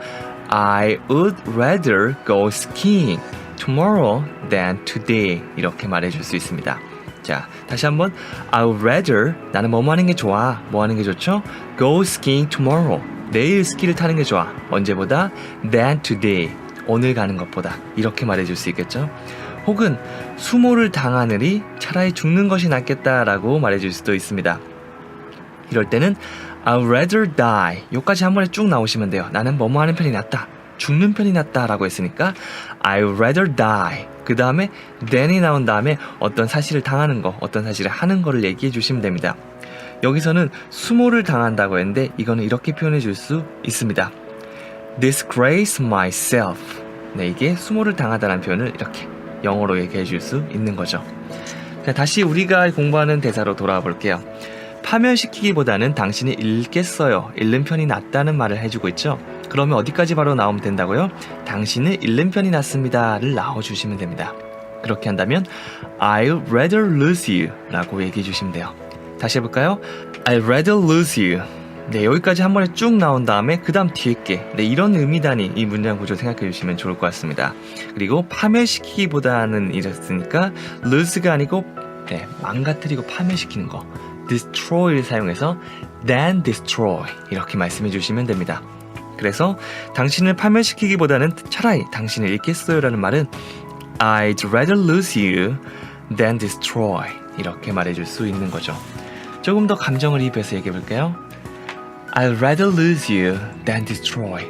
I would rather go skiing tomorrow than today 이렇게 말해줄 수 있습니다. 자, 다시 한번 I would rather, 나는 뭐뭐 하는 게 좋아, 뭐 하는 게 좋죠? Go skiing tomorrow, 내일 스키를 타는 게 좋아, 언제보다 than today, 오늘 가는 것보다 이렇게 말해줄 수 있겠죠? 혹은 수모를 당하느니 차라리 죽는 것이 낫겠다라고 말해줄 수도 있습니다. 이럴 때는 I'd rather die, 요까지 한 번에 쭉 나오시면 돼요. 나는 뭐뭐 하는 편이 낫다, 죽는 편이 낫다 라고 했으니까 I'd rather die, 그 다음에 then이 나온 다음에 어떤 사실을 당하는 거, 어떤 사실을 하는 거를 얘기해 주시면 됩니다. 여기서는 수모를 당한다고 했는데 이거는 이렇게 표현해 줄 수 있습니다. disgrace myself. 네, 이게 수모를 당하다라는 표현을 이렇게 영어로 얘기해 줄 수 있는 거죠. 자, 다시 우리가 공부하는 대사로 돌아와 볼게요. 파멸시키기보다는 당신이 잃겠어요, 잃는 편이 낫다는 말을 해주고 있죠. 그러면 어디까지 바로 나오면 된다고요? 당신을 잃는 편이 낫습니다를 나와주시면 됩니다. 그렇게 한다면 I'd rather lose you 라고 얘기해 주시면 돼요. 다시 해볼까요? I'd rather lose you. 네, 여기까지 한 번에 쭉 나온 다음에 그 다음 뒤에 게, 네, 이런 의미다니 이 문장 구조 생각해 주시면 좋을 것 같습니다. 그리고 파멸시키기보다는 이랬으니까 lose가 아니고 망가뜨리고 파멸시키는 거, destroy를 사용해서 than destroy 이렇게 말씀해 주시면 됩니다. 그래서 당신을 파멸시키기보다는 차라리 당신을 잃겠어요 라는 말은 I'd rather lose you than destroy 이렇게 말해줄 수 있는 거죠. 조금 더 감정을 입혀서 얘기해 볼게요. I'd rather lose you than destroy.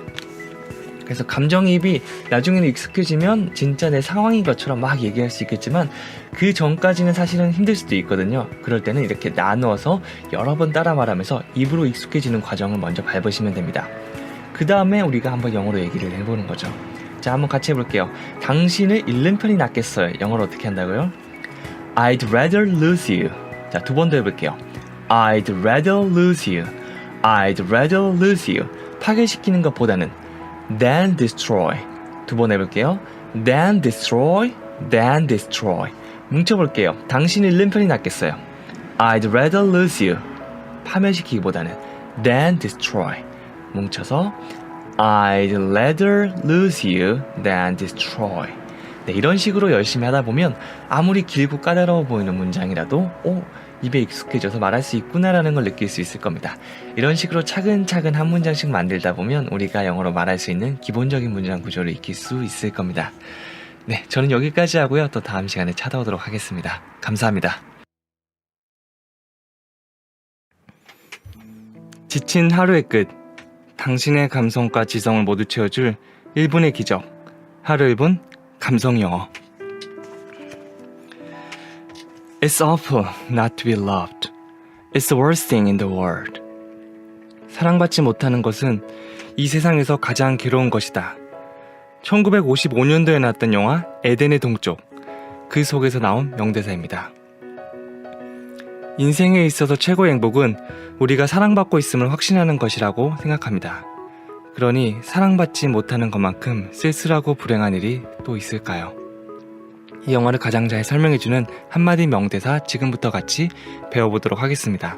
그래서 감정이입이 나중에는 익숙해지면 진짜 내 상황인 것처럼 막 얘기할 수 있겠지만 그 전까지는 사실은 힘들 수도 있거든요. 그럴 때는 이렇게 나누어서 여러 번 따라 말하면서 입으로 익숙해지는 과정을 먼저 밟으시면 됩니다. 그 다음에 우리가 한번 영어로 얘기를 해보는 거죠. 자, 한번 같이 해볼게요. 당신을 잃는 편이 낫겠어요. 영어로 어떻게 한다고요? I'd rather lose you. 자, 두 번 더 해볼게요. I'd rather lose you. I'd rather lose you. 파괴시키는 것보다는 than destroy. 두 번 해볼게요. than destroy, than destroy. 뭉쳐볼게요. 당신을 잃는 편이 낫겠어요. I'd rather lose you. 파멸시키기보다는 than destroy. 뭉쳐서 I'd rather lose you than destroy. 네, 이런 식으로 열심히 하다 보면 아무리 길고 까다로워 보이는 문장이라도 입에 익숙해져서 말할 수 있구나라는 걸 느낄 수 있을 겁니다. 이런 식으로 차근차근 한 문장씩 만들다 보면 우리가 영어로 말할 수 있는 기본적인 문장 구조를 익힐 수 있을 겁니다. 네, 저는 여기까지 하고요. 또 다음 시간에 찾아오도록 하겠습니다. 감사합니다. 지친 하루의 끝, 당신의 감성과 지성을 모두 채워줄 1분의 기적, 하루 1분 감성 영어. It's awful not to be loved. It's the worst thing in the world. 사랑받지 못하는 것은 이 세상에서 가장 괴로운 것이다. 1955년도에 나왔던 영화 에덴의 동쪽, 그 속에서 나온 명대사입니다. 인생에 있어서 최고의 행복은 우리가 사랑받고 있음을 확신하는 것이라고 생각합니다. 그러니 사랑받지 못하는 것만큼 쓸쓸하고 불행한 일이 또 있을까요? 이 영화를 가장 잘 설명해주는 한마디 명대사 지금부터 같이 배워보도록 하겠습니다.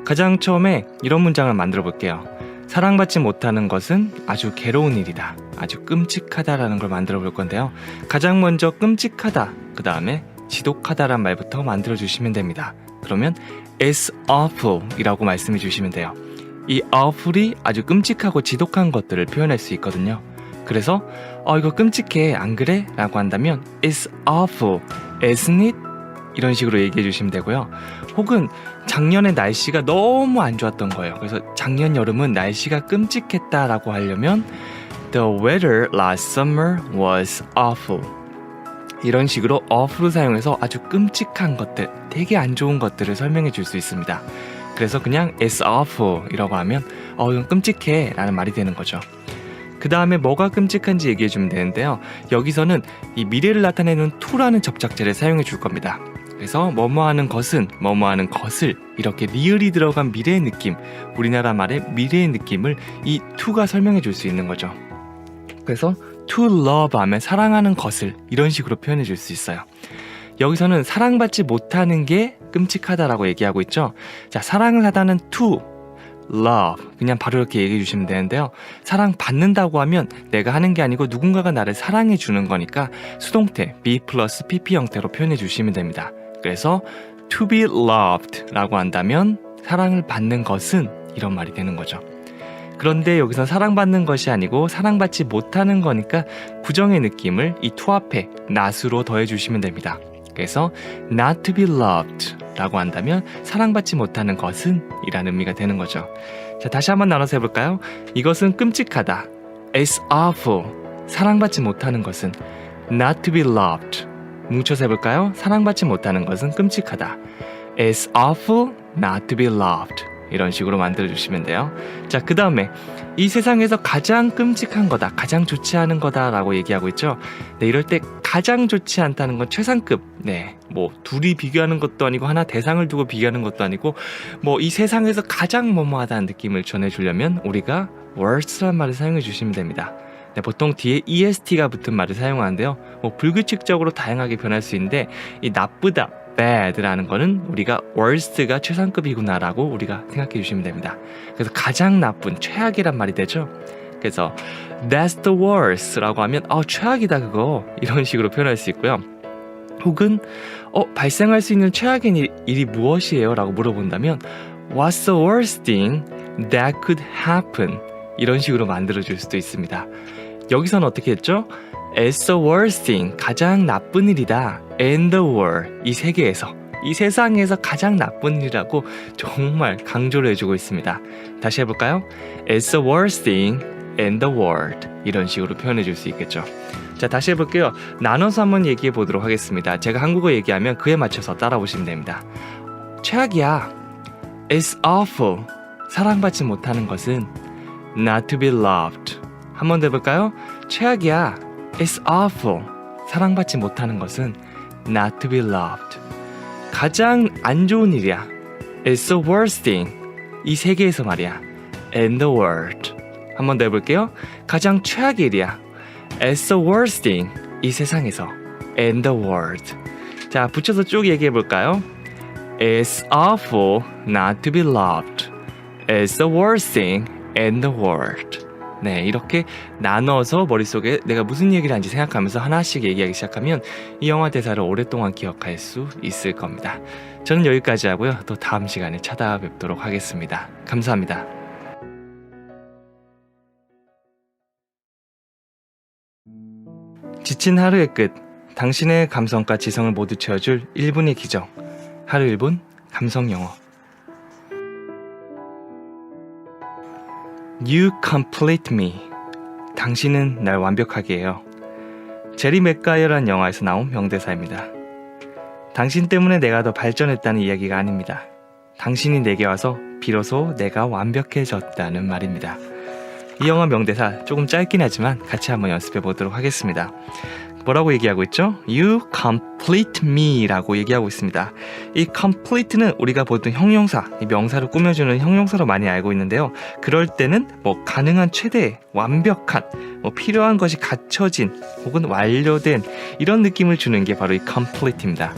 가장 처음에 이런 문장을 만들어 볼게요. 사랑받지 못하는 것은 아주 괴로운 일이다. 아주 끔찍하다라는 걸 만들어 볼 건데요. 가장 먼저 끔찍하다, 그 다음에 지독하다란 말부터 만들어 주시면 됩니다. 그러면 It's awful 이라고 말씀해 주시면 돼요. 이 awful이 아주 끔찍하고 지독한 것들을 표현할 수 있거든요. 그래서 이거 끔찍해, 안 그래? 라고 한다면 It's awful, isn't it? 이런 식으로 얘기해 주시면 되고요. 혹은 작년에 날씨가 너무 안 좋았던 거예요. 그래서 작년 여름은 날씨가 끔찍했다라고 하려면 The weather last summer was awful. 이런 식으로 awful을 사용해서 아주 끔찍한 것들, 되게 안 좋은 것들을 설명해 줄 수 있습니다. 그래서 그냥 It's awful 이라고 하면 이건 끔찍해 라는 말이 되는 거죠. 그 다음에 뭐가 끔찍한지 얘기해 주면 되는데요. 여기서는 이 미래를 나타내는 to라는 접착제를 사용해 줄 겁니다. 그래서 뭐뭐하는 것은, 뭐뭐하는 것을, 이렇게 리을이 들어간 미래의 느낌, 우리나라 말의 미래의 느낌을 이 to가 설명해 줄 수 있는 거죠. 그래서 to love 하면 사랑하는 것을, 이런 식으로 표현해 줄 수 있어요. 여기서는 사랑받지 못하는 게 끔찍하다라고 얘기하고 있죠. 자, 사랑을 하다는 to love, 그냥 바로 이렇게 얘기해 주시면 되는데요. 사랑받는다고 하면 내가 하는 게 아니고 누군가가 나를 사랑해 주는 거니까 수동태 be 플러스 pp 형태로 표현해 주시면 됩니다. 그래서 to be loved 라고 한다면 사랑을 받는 것은, 이런 말이 되는 거죠. 그런데 여기서 사랑받는 것이 아니고 사랑받지 못하는 거니까 부정의 느낌을 이 to 앞에 not으로 더해 주시면 됩니다. 그래서 not to be loved 라고 한다면 사랑받지 못하는 것은 이라는 의미가 되는 거죠. 자, 다시 한번 나눠서 해볼까요? 이것은 끔찍하다. It's awful. 사랑받지 못하는 것은 not to be loved. 뭉쳐서 해볼까요? 사랑받지 못하는 것은 끔찍하다. It's awful not to be loved. 이런 식으로 만들어주시면 돼요. 자, 그 다음에 이 세상에서 가장 끔찍한 거다, 가장 좋지 않은 거다 라고 얘기하고 있죠. 네, 이럴 때 가장 좋지 않다는 건 최상급, 네, 뭐 둘이 비교하는 것도 아니고 하나 대상을 두고 비교하는 것도 아니고 뭐 이 세상에서 가장 뭐뭐하다는 느낌을 전해주려면 우리가 worst라는 말을 사용해 주시면 됩니다. 네, 보통 뒤에 est가 붙은 말을 사용하는데요. 뭐 불규칙적으로 다양하게 변할 수 있는데 이 나쁘다, bad라는 거는 우리가 worst가 최상급이구나 라고 우리가 생각해 주시면 됩니다. 그래서 가장 나쁜, 최악이란 말이 되죠. 그래서 that's the worst 라고 하면 최악이다 그거, 이런 식으로 표현할 수 있고요. 혹은 발생할 수 있는 최악의 일이 무엇이에요? 라고 물어본다면 what's the worst thing that could happen? 이런 식으로 만들어 줄 수도 있습니다. 여기서는 어떻게 했죠? It's the worst thing, 가장 나쁜 일이다. In the world, 이 세계에서, 이 세상에서 가장 나쁜 일이라고 정말 강조를 해주고 있습니다. 다시 해볼까요? It's the worst thing in the world. 이런 식으로 표현해 줄 수 있겠죠. 자, 다시 해볼게요. 나눠서 한번 얘기해 보도록 하겠습니다. 제가 한국어 얘기하면 그에 맞춰서 따라오시면 됩니다. 최악이야. It's awful. 사랑받지 못하는 것은 not to be loved. 한 번 더 해볼까요? 최악이야. It's awful. 사랑받지 못하는 것은 not to be loved. 가장 안 좋은 일이야. It's the worst thing. 이 세계에서 말이야. In the world. 한 번 더 해볼게요. 가장 최악의 일이야. It's the worst thing. 이 세상에서. In the world. 자, 붙여서 쭉 얘기해 볼까요? It's awful not to be loved. It's the worst thing in the world. 네, 이렇게 나눠서 머릿속에 내가 무슨 얘기를 하는지 생각하면서 하나씩 얘기하기 시작하면 이 영화 대사를 오랫동안 기억할 수 있을 겁니다. 저는 여기까지 하고요. 또 다음 시간에 찾아뵙도록 하겠습니다. 감사합니다. 지친 하루의 끝, 당신의 감성과 지성을 모두 채워줄 1분의 기적. 하루 1분 감성 영어. You complete me. 당신은 날 완벽하게 해요. 제리 맥가이어라는 영화에서 나온 명대사입니다. 당신 때문에 내가 더 발전했다는 이야기가 아닙니다. 당신이 내게 와서 비로소 내가 완벽해졌다는 말입니다. 이 영화 명대사 조금 짧긴 하지만 같이 한번 연습해 보도록 하겠습니다. 뭐라고 얘기하고 있죠? You complete me 라고 얘기하고 있습니다. 이 complete는 우리가 보통 형용사, 이 명사를 꾸며주는 형용사로 많이 알고 있는데요. 그럴 때는 뭐 가능한 최대, 완벽한, 뭐 필요한 것이 갖춰진 혹은 완료된 이런 느낌을 주는 게 바로 이 complete입니다.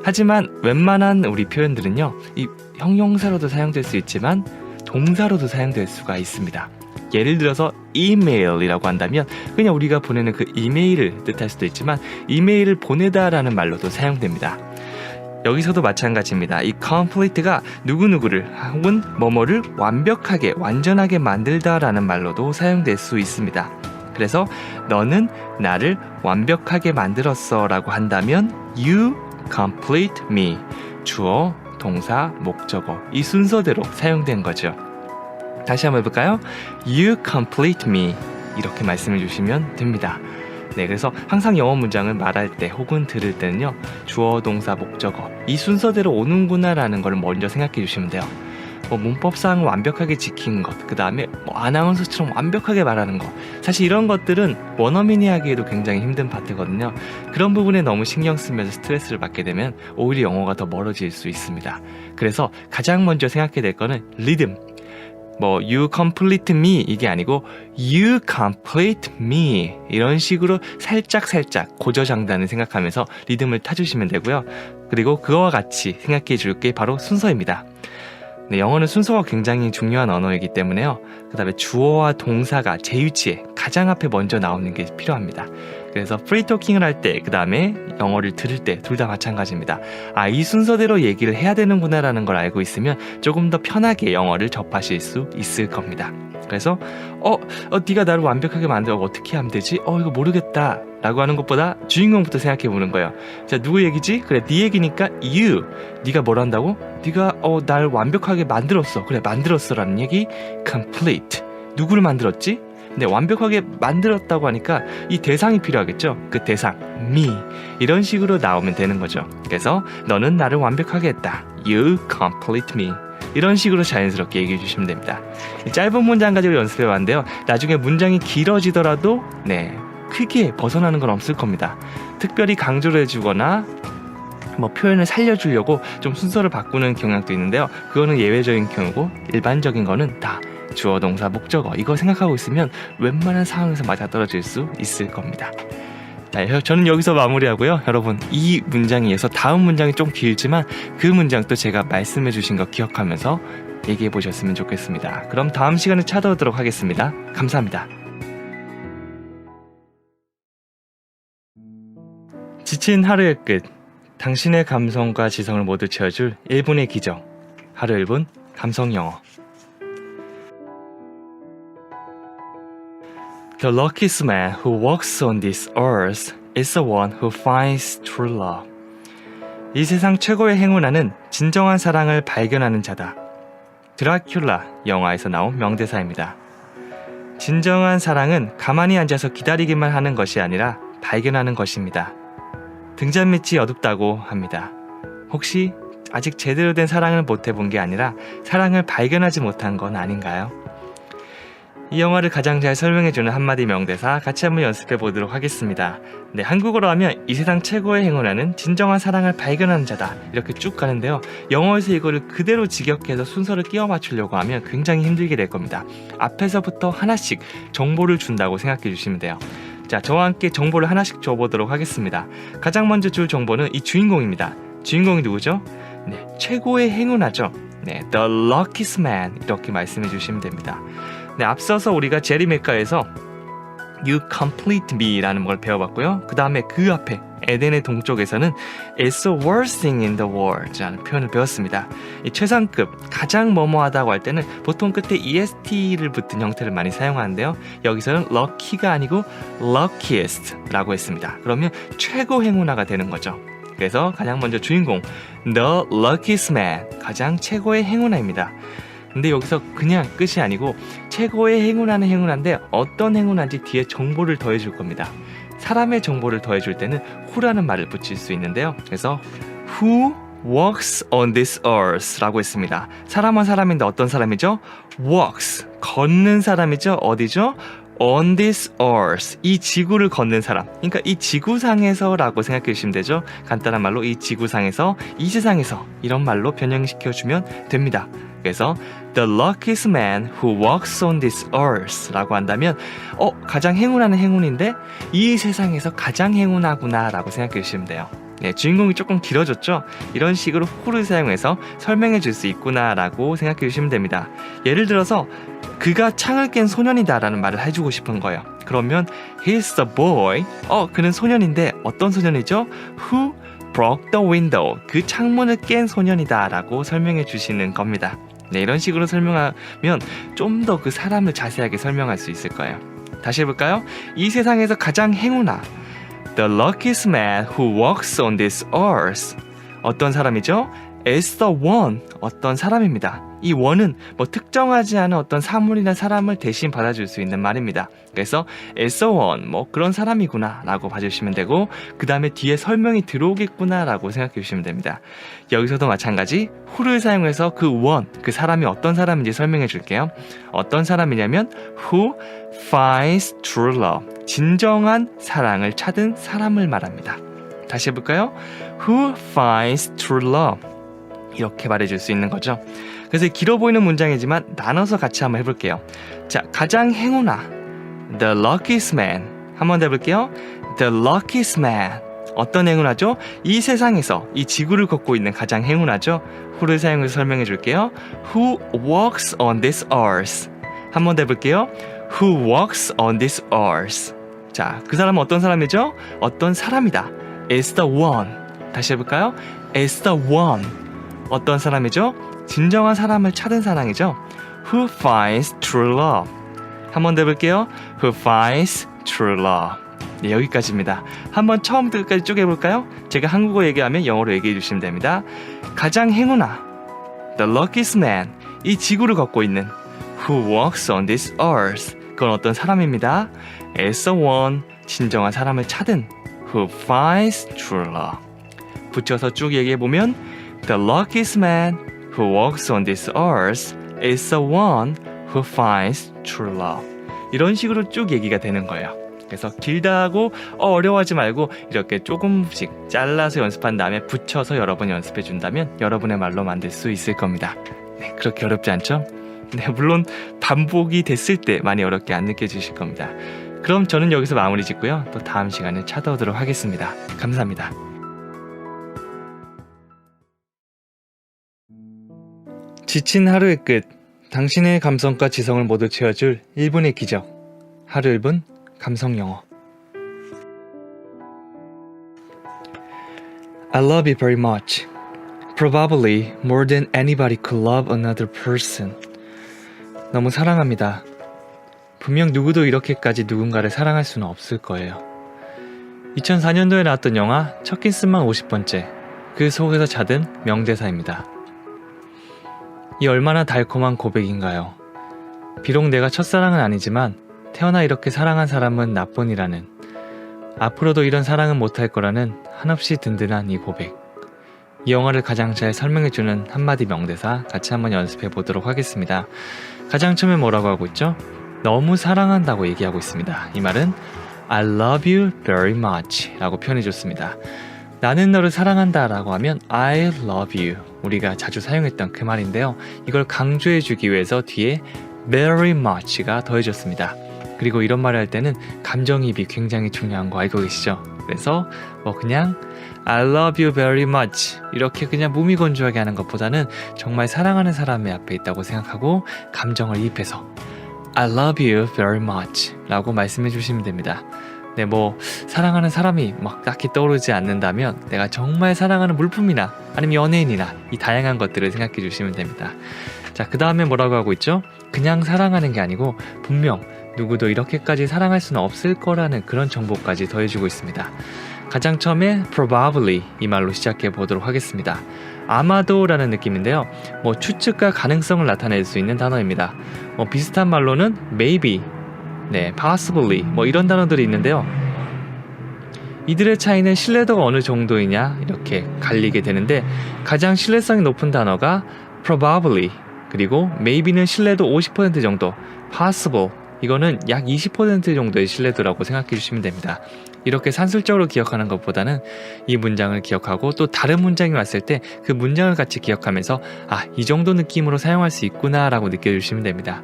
하지만 웬만한 우리 표현들은요, 이 형용사로도 사용될 수 있지만 동사로도 사용될 수가 있습니다. 예를 들어서 이메일이라고 한다면 그냥 우리가 보내는 그 이메일을 뜻할 수도 있지만 이메일을 보내다라는 말로도 사용됩니다. 여기서도 마찬가지입니다. 이 complete가 누구누구를 혹은 뭐뭐를 완벽하게 완전하게 만들다라는 말로도 사용될 수 있습니다. 그래서 너는 나를 완벽하게 만들었어 라고 한다면 You complete me. 주어, 동사, 목적어 이 순서대로 사용된 거죠. 다시 한번 해볼까요? You complete me. 이렇게 말씀해 주시면 됩니다. 네, 그래서 항상 영어 문장을 말할 때 혹은 들을 때는요, 주어, 동사, 목적어 이 순서대로 오는구나 라는 걸 먼저 생각해 주시면 돼요. 문법상 완벽하게 지킨 것, 그 다음에 아나운서처럼 완벽하게 말하는 것, 사실 이런 것들은 원어민이 하기에도 굉장히 힘든 파트거든요. 그런 부분에 너무 신경 쓰면서 스트레스를 받게 되면 오히려 영어가 더 멀어질 수 있습니다. 그래서 가장 먼저 생각해야 될 거는 리듬. You complete me 이게 아니고 You complete me 이런 식으로 살짝 고저장단을 생각하면서 리듬을 타주시면 되고요. 그리고 그거와 같이 생각해 줄 게 바로 순서입니다. 네, 영어는 순서가 굉장히 중요한 언어이기 때문에요. 그 다음에 주어와 동사가 제 위치에 가장 앞에 먼저 나오는 게 필요합니다. 그래서 프리토킹을 할 때, 그 다음에 영어를 들을 때 둘 다 마찬가지입니다. 이 순서대로 얘기를 해야 되는구나 라는 걸 알고 있으면 조금 더 편하게 영어를 접하실 수 있을 겁니다. 그래서 네가 나를 완벽하게 만들어 어떻게 하면 되지? 이거 모르겠다 라고 하는 것보다 주인공부터 생각해 보는 거예요. 자, 누구 얘기지? 그래, 네 얘기니까 you. 네가 뭘 한다고? 네가 날 완벽하게 만들었어. 그래, 만들었어 라는 얘기 complete. 누구를 만들었지? 네, 완벽하게 만들었다고 하니까 이 대상이 필요하겠죠. 그 대상 me 이런 식으로 나오면 되는 거죠. 그래서 너는 나를 완벽하게 했다. You complete me. 이런 식으로 자연스럽게 얘기해 주시면 됩니다. 짧은 문장 가지고 연습해 봤는데요, 나중에 문장이 길어지더라도 크게 벗어나는 건 없을 겁니다. 특별히 강조를 해주거나 표현을 살려주려고 좀 순서를 바꾸는 경향도 있는데요, 그거는 예외적인 경우고 일반적인 거는 다 주어, 동사, 목적어 이거 생각하고 있으면 웬만한 상황에서 맞아떨어질 수 있을 겁니다. 자, 저는 여기서 마무리하고요. 여러분, 이 문장에 이어서 다음 문장이 좀 길지만 그 문장도 제가 말씀해 주신 거 기억하면서 얘기해 보셨으면 좋겠습니다. 그럼 다음 시간에 찾아오도록 하겠습니다. 감사합니다. 지친 하루의 끝, 당신의 감성과 지성을 모두 채워줄 1분의 기적. 하루 1분 감성 영어. The luckiest man who walks on this earth is the one who finds true love. 이 세상 최고의 행운아는 진정한 사랑을 발견하는 자다. 드라큘라 영화에서 나온 명대사입니다. 진정한 사랑은 가만히 앉아서 기다리기만 하는 것이 아니라 발견하는 것입니다. 등잔 밑이 어둡다고 합니다. 혹시 아직 제대로 된 사랑을 못 해본 게 아니라 사랑을 발견하지 못한 건 아닌가요? 이 영화를 가장 잘 설명해주는 한마디 명대사 같이 한번 연습해 보도록 하겠습니다. 네, 한국어로 하면 이 세상 최고의 행운아는 진정한 사랑을 발견하는 자다. 이렇게 쭉 가는데요, 영어에서 이거를 그대로 직역해서 순서를 끼워 맞추려고 하면 굉장히 힘들게 될 겁니다. 앞에서부터 하나씩 정보를 준다고 생각해 주시면 돼요. 자, 저와 함께 정보를 하나씩 줘보도록 하겠습니다. 가장 먼저 줄 정보는 이 주인공입니다. 주인공이 누구죠? 네, 최고의 행운아죠. 네, The luckiest man 이렇게 말씀해 주시면 됩니다. 네, 앞서서 우리가 제리 맥가에서 You complete me 라는 걸 배워봤고요. 그 다음에 그 앞에 에덴의 동쪽에서는 It's the worst thing in the world 라는 표현을 배웠습니다. 이 최상급, 가장 뭐뭐하다고 할 때는 보통 끝에 EST를 붙은 형태를 많이 사용하는데요, 여기서는 lucky가 아니고 luckiest 라고 했습니다. 그러면 최고 행운아가 되는 거죠. 그래서 가장 먼저 주인공 The luckiest man, 가장 최고의 행운아입니다. 근데 여기서 그냥 끝이 아니고 최고의 행운아는 행운아인데 어떤 행운아인지 뒤에 정보를 더해줄 겁니다. 사람의 정보를 더해줄 때는 who라는 말을 붙일 수 있는데요, 그래서 Who walks on this earth 라고 했습니다. 사람은 사람인데 어떤 사람이죠? walks, 걷는 사람이죠. 어디죠? on this earth, 이 지구를 걷는 사람, 그러니까 이 지구상에서 라고 생각해 주시면 되죠. 간단한 말로 이 지구상에서, 이 세상에서 이런 말로 변형시켜주면 됩니다. 그래서 The luckiest man who walks on this earth 라고 한다면 가장 행운하는 행운인데 이 세상에서 가장 행운하구나 라고 생각해 주시면 돼요. 네, 주인공이 조금 길어졌죠? 이런 식으로 who를 사용해서 설명해 줄 수 있구나 라고 생각해 주시면 됩니다. 예를 들어서 그가 창을 깬 소년이다 라는 말을 해주고 싶은 거예요. 그러면 He's the boy. 그는 소년인데 어떤 소년이죠? Who broke the window. 그 창문을 깬 소년이다 라고 설명해 주시는 겁니다. 네, 이런 식으로 설명하면 좀 더 그 사람을 자세하게 설명할 수 있을 거예요. 다시 해볼까요? 이 세상에서 가장 행운아 The luckiest man who walks on this earth. 어떤 사람이죠? is the one. 어떤 사람입니다. 이 one은 뭐 특정하지 않은 어떤 사물이나 사람을 대신 받아줄 수 있는 말입니다. 그래서 is the one. 뭐 그런 사람이구나 라고 봐주시면 되고 그 다음에 뒤에 설명이 들어오겠구나 라고 생각해 주시면 됩니다. 여기서도 마찬가지 who를 사용해서 그 one, 그 사람이 어떤 사람인지 설명해 줄게요. 어떤 사람이냐면 who finds true love. 진정한 사랑을 찾은 사람을 말합니다. 다시 해볼까요? Who finds true love. 이렇게 말해줄 수 있는 거죠. 그래서 길어 보이는 문장이지만 나눠서 같이 한번 해볼게요. 자, 가장 행운아 The luckiest man. 한번 더 해볼게요. The luckiest man. 어떤 행운아죠? 이 세상에서 이 지구를 걷고 있는 가장 행운아죠. who를 사용해서 설명해 줄게요. Who walks on this earth. 한번 더 해볼게요. Who walks on this earth. 자, 그 사람은 어떤 사람이죠? 어떤 사람이다. is the one. 다시 해볼까요? is the one. 어떤 사람이죠? 진정한 사람을 찾은 사람이죠. Who finds true love. 한번 더 해볼게요. Who finds true love. 네, 여기까지입니다. 한번 처음부터 끝까지 쭉 해볼까요? 제가 한국어 얘기하면 영어로 얘기해 주시면 됩니다. 가장 행운아 The luckiest man. 이 지구를 걷고 있는 Who walks on this earth. 그건 어떤 사람입니다. is the one. 진정한 사람을 찾은 Who finds true love. 붙여서 쭉 얘기해보면 The luckiest man who walks on this earth is the one who finds true love. 이런 식으로 쭉 얘기가 되는 거예요. 그래서 길다 하고 어려워하지 말고 이렇게 조금씩 잘라서 연습한 다음에 붙여서 여러 번 연습해 준다면 여러분의 말로 만들 수 있을 겁니다. 네, 그렇게 어렵지 않죠? 네, 물론 반복이 됐을 때 많이 어렵게 안 느껴지실 겁니다. 그럼 저는 여기서 마무리 짓고요. 또 다음 시간에 찾아오도록 하겠습니다. 감사합니다. 지친 하루의 끝, 당신의 감성과 지성을 모두 채워줄 1분의 기적. 하루 1분 감성영어. I love you very much. Probably more than anybody could love another person. 너무 사랑합니다. 분명 누구도 이렇게까지 누군가를 사랑할 수는 없을 거예요. 2004년도에 나왔던 영화 척킨스만 50번째, 그 속에서 찾은 명대사입니다. 이 얼마나 달콤한 고백인가요? 비록 내가 첫사랑은 아니지만 태어나 이렇게 사랑한 사람은 나뿐이라는, 앞으로도 이런 사랑은 못할 거라는 한없이 든든한 이 고백. 이 영화를 가장 잘 설명해주는 한마디 명대사 같이 한번 연습해 보도록 하겠습니다. 가장 처음에 뭐라고 하고 있죠? 너무 사랑한다고 얘기하고 있습니다. 이 말은 I love you very much 라고 표현해줬습니다. 나는 너를 사랑한다 라고 하면 I love you, 우리가 자주 사용했던 그 말인데요. 이걸 강조해주기 위해서 뒤에 very much가 더해졌습니다. 그리고 이런 말을 할 때는 감정이입이 굉장히 중요한 거 알고 계시죠? 그래서 뭐 그냥 I love you very much 이렇게 그냥 무미건조하게 하는 것보다는 정말 사랑하는 사람의 앞에 있다고 생각하고 감정을 이입해서 I love you very much 라고 말씀해 주시면 됩니다. 네, 뭐 사랑하는 사람이 막 딱히 떠오르지 않는다면 내가 정말 사랑하는 물품이나 아니면 연예인이나 이 다양한 것들을 생각해 주시면 됩니다. 자, 그 다음에 뭐라고 하고 있죠? 그냥 사랑하는 게 아니고 분명 누구도 이렇게까지 사랑할 수는 없을 거라는 그런 정보까지 더해주고 있습니다. 가장 처음에 probably 이 말로 시작해 보도록 하겠습니다. 아마도 라는 느낌인데요. 뭐 추측과 가능성을 나타낼 수 있는 단어입니다. 뭐 비슷한 말로는 maybe, 네, possibly 뭐 이런 단어들이 있는데요. 이들의 차이는 신뢰도가 어느 정도이냐 이렇게 갈리게 되는데 가장 신뢰성이 높은 단어가 probably, 그리고 maybe는 신뢰도 50% 정도, possible 이거는 약 20% 정도의 신뢰도라고 생각해 주시면 됩니다. 이렇게 산술적으로 기억하는 것보다는 이 문장을 기억하고 또 다른 문장이 왔을 때 그 문장을 같이 기억하면서 이 정도 느낌으로 사용할 수 있구나 라고 느껴주시면 됩니다.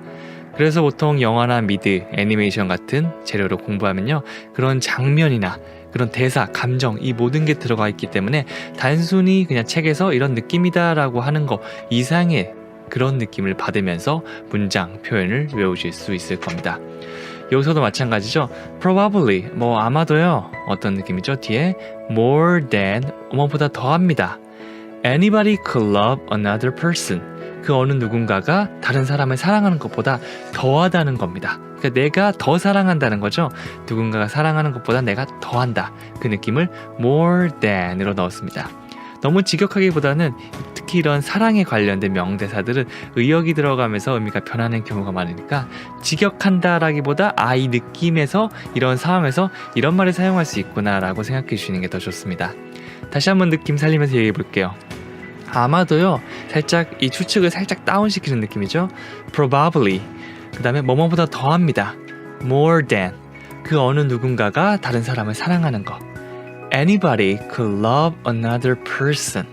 그래서 보통 영화나 미드, 애니메이션 같은 재료로 공부하면요, 그런 장면이나 그런 대사, 감정 이 모든 게 들어가 있기 때문에 단순히 그냥 책에서 이런 느낌이다 라고 하는 거 이상의 그런 느낌을 받으면서 문장, 표현을 외우실 수 있을 겁니다. 여기서도 마찬가지죠. Probably, 아마도요. 어떤 느낌이죠? 뒤에 more than, 뭐보다 더합니다. Anybody could love another person. 그 어느 누군가가 다른 사람을 사랑하는 것보다 더하다는 겁니다. 그러니까 내가 더 사랑한다는 거죠. 누군가가 사랑하는 것보다 내가 더한다. 그 느낌을 more than으로 넣었습니다. 너무 직역하기보다는 특히 이런 사랑에 관련된 명대사들은 의역이 들어가면서 의미가 변하는 경우가 많으니까 직역한다라기보다 이 느낌에서 이런 상황에서 이런 말을 사용할 수 있구나라고 생각해 주시는 게 더 좋습니다. 다시 한번 느낌 살리면서 얘기해 볼게요. 아마도요, 살짝 이 추측을 살짝 다운시키는 느낌이죠. Probably. 그 다음에 뭐뭐보다 더합니다. More than. 그 어느 누군가가 다른 사람을 사랑하는 거. Anybody could love another person.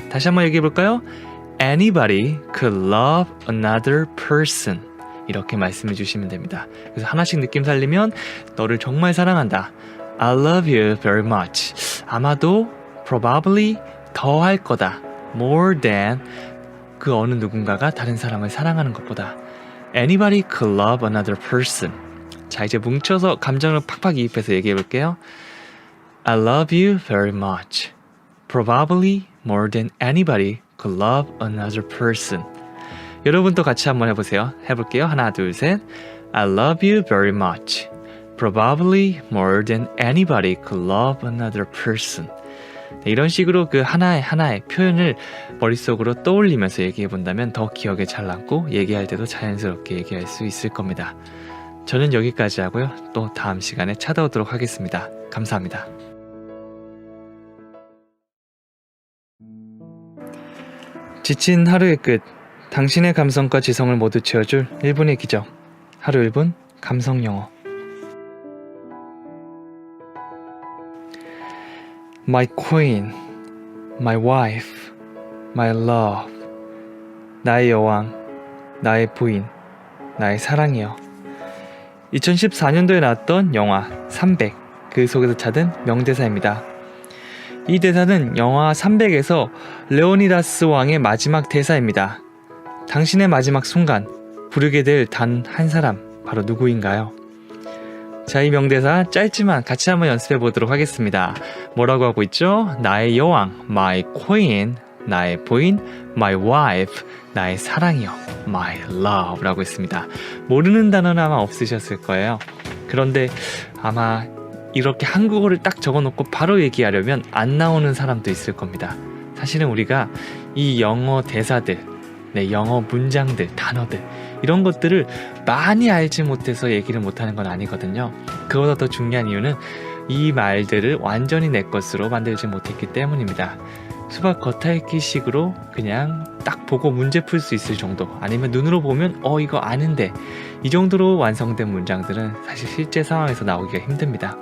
다시 한번 얘기해 볼까요? Anybody could love another person. 이렇게 말씀해 주시면 됩니다. 그래서 하나씩 느낌 살리면 너를 정말 사랑한다. I love you very much. 아마도 probably 더 할 거다. More than 그 어느 누군가가 다른 사람을 사랑하는 것보다. Anybody could love another person. 자, 이제 뭉쳐서 감정을 팍팍 이입해서 얘기해 볼게요. I love you very much. Probably more than anybody could love another person. 여러분도 같이 한번 해보세요. 해볼게요. 하나, 둘, 셋. I love you very much. Probably more than anybody could love another person. 이런 식으로 그 하나의 표현을 머릿속으로 떠올리면서 얘기해 본다면 더 기억에 잘 남고 얘기할 때도 자연스럽게 얘기할 수 있을 겁니다. 저는 여기까지 하고요. 또 다음 시간에 찾아오도록 하겠습니다. 감사합니다. 지친 하루의 끝, 당신의 감성과 지성을 모두 채워줄 1분의 기적. 하루 1분 감성 영어. My queen, my wife, my love. 나의 여왕, 나의 부인, 나의 사랑이여. 2014년도에 나왔던 영화 300, 그 속에서 찾은 명대사입니다. 이 대사는 영화 300에서 레오니다스 왕의 마지막 대사입니다. 당신의 마지막 순간 부르게 될 단 한 사람, 바로 누구인가요? 자, 이 명대사 짧지만 같이 한번 연습해 보도록 하겠습니다. 뭐라고 하고 있죠? 나의 여왕, my queen, 나의 부인, my wife, 나의 사랑이요, my love 라고 했습니다. 모르는 단어는 아마 없으셨을 거예요. 그런데 아마 이렇게 한국어를 딱 적어놓고 바로 얘기하려면 안 나오는 사람도 있을 겁니다. 사실은 우리가 이 영어 대사들, 영어 문장들, 단어들 이런 것들을 많이 알지 못해서 얘기를 못하는 건 아니거든요. 그보다 더 중요한 이유는 이 말들을 완전히 내 것으로 만들지 못했기 때문입니다. 수박 겉핥기 식으로 그냥 딱 보고 문제 풀 수 있을 정도, 아니면 눈으로 보면 이거 아는데, 이 정도로 완성된 문장들은 사실 실제 상황에서 나오기가 힘듭니다.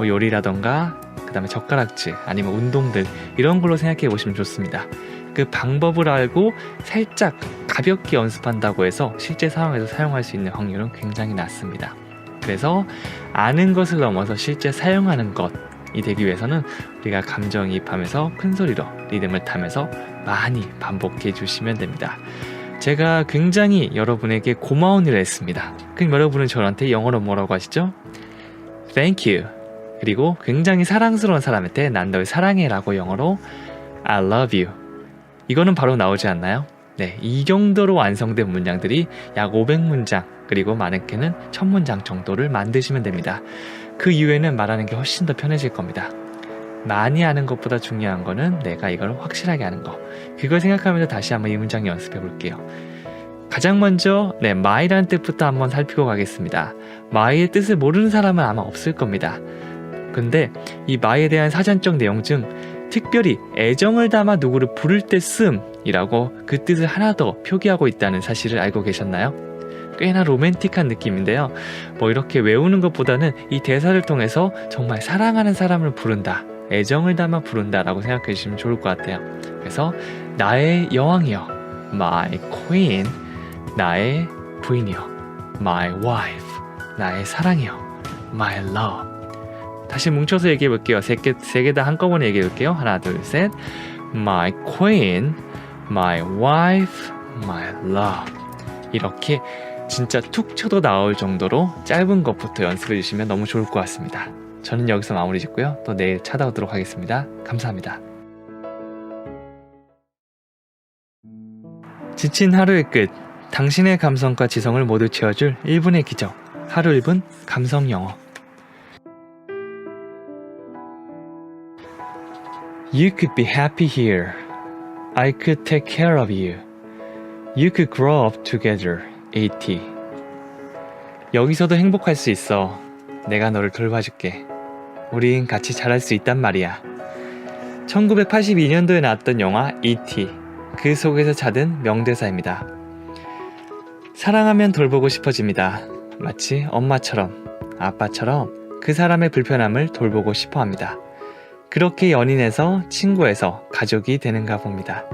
요리라던가 그 다음에 젓가락질, 아니면 운동들, 이런 걸로 생각해 보시면 좋습니다. 그 방법을 알고 살짝 가볍게 연습한다고 해서 실제 상황에서 사용할 수 있는 확률은 굉장히 낮습니다. 그래서 아는 것을 넘어서 실제 사용하는 것이 되기 위해서는 우리가 감정이입하면서 큰 소리로 리듬을 타면서 많이 반복해 주시면 됩니다. 제가 굉장히 여러분에게 고마운 일을 했습니다. 그럼 여러분은 저한테 영어로 뭐라고 하시죠? Thank you. 그리고 굉장히 사랑스러운 사람한테 난 널 사랑해 라고 영어로 I love you. 이거는 바로 나오지 않나요? 네, 이 정도로 완성된 문장들이 약 500문장, 그리고 많게는 1000문장 정도를 만드시면 됩니다. 그 이후에는 말하는 게 훨씬 더 편해질 겁니다. 많이 아는 것보다 중요한 거는 내가 이걸 확실하게 아는 거. 그걸 생각하면서 다시 한번 이 문장 연습해 볼게요. 가장 먼저 my라는 뜻부터 한번 살피고 가겠습니다. my의 뜻을 모르는 사람은 아마 없을 겁니다. 근데 이 my에 대한 사전적 내용 중 특별히 애정을 담아 누구를 부를 때 씀이라고 그 뜻을 하나 더 표기하고 있다는 사실을 알고 계셨나요? 꽤나 로맨틱한 느낌인데요. 이렇게 외우는 것보다는 이 대사를 통해서 정말 사랑하는 사람을 부른다, 애정을 담아 부른다 라고 생각해 주시면 좋을 것 같아요. 그래서 나의 여왕이여, my queen, 나의 부인이여, my wife, 나의 사랑이여, my love. 다시 뭉쳐서 얘기해 볼게요. 세 개 다 한꺼번에 얘기해 볼게요. 하나, 둘, 셋. My queen, my wife, my love. 이렇게 진짜 툭 쳐도 나올 정도로 짧은 것부터 연습해 주시면 너무 좋을 것 같습니다. 저는 여기서 마무리 짓고요. 또 내일 찾아오도록 하겠습니다. 감사합니다. 지친 하루의 끝. 당신의 감성과 지성을 모두 채워줄 1분의 기적. 하루 1분 감성 영어. You could be happy here. I could take care of you. You could grow up together. AT. 여기서도 행복할 수 있어. 내가 너를 돌봐줄게. 우린 같이 잘할 수 있단 말이야. 1982년도에 나왔던 영화 E.T. 그 속에서 찾은 명대사입니다. 사랑하면 돌보고 싶어집니다. 마치 엄마처럼, 아빠처럼 그 사람의 불편함을 돌보고 싶어 합니다. 그렇게 연인에서, 친구에서 가족이 되는가 봅니다.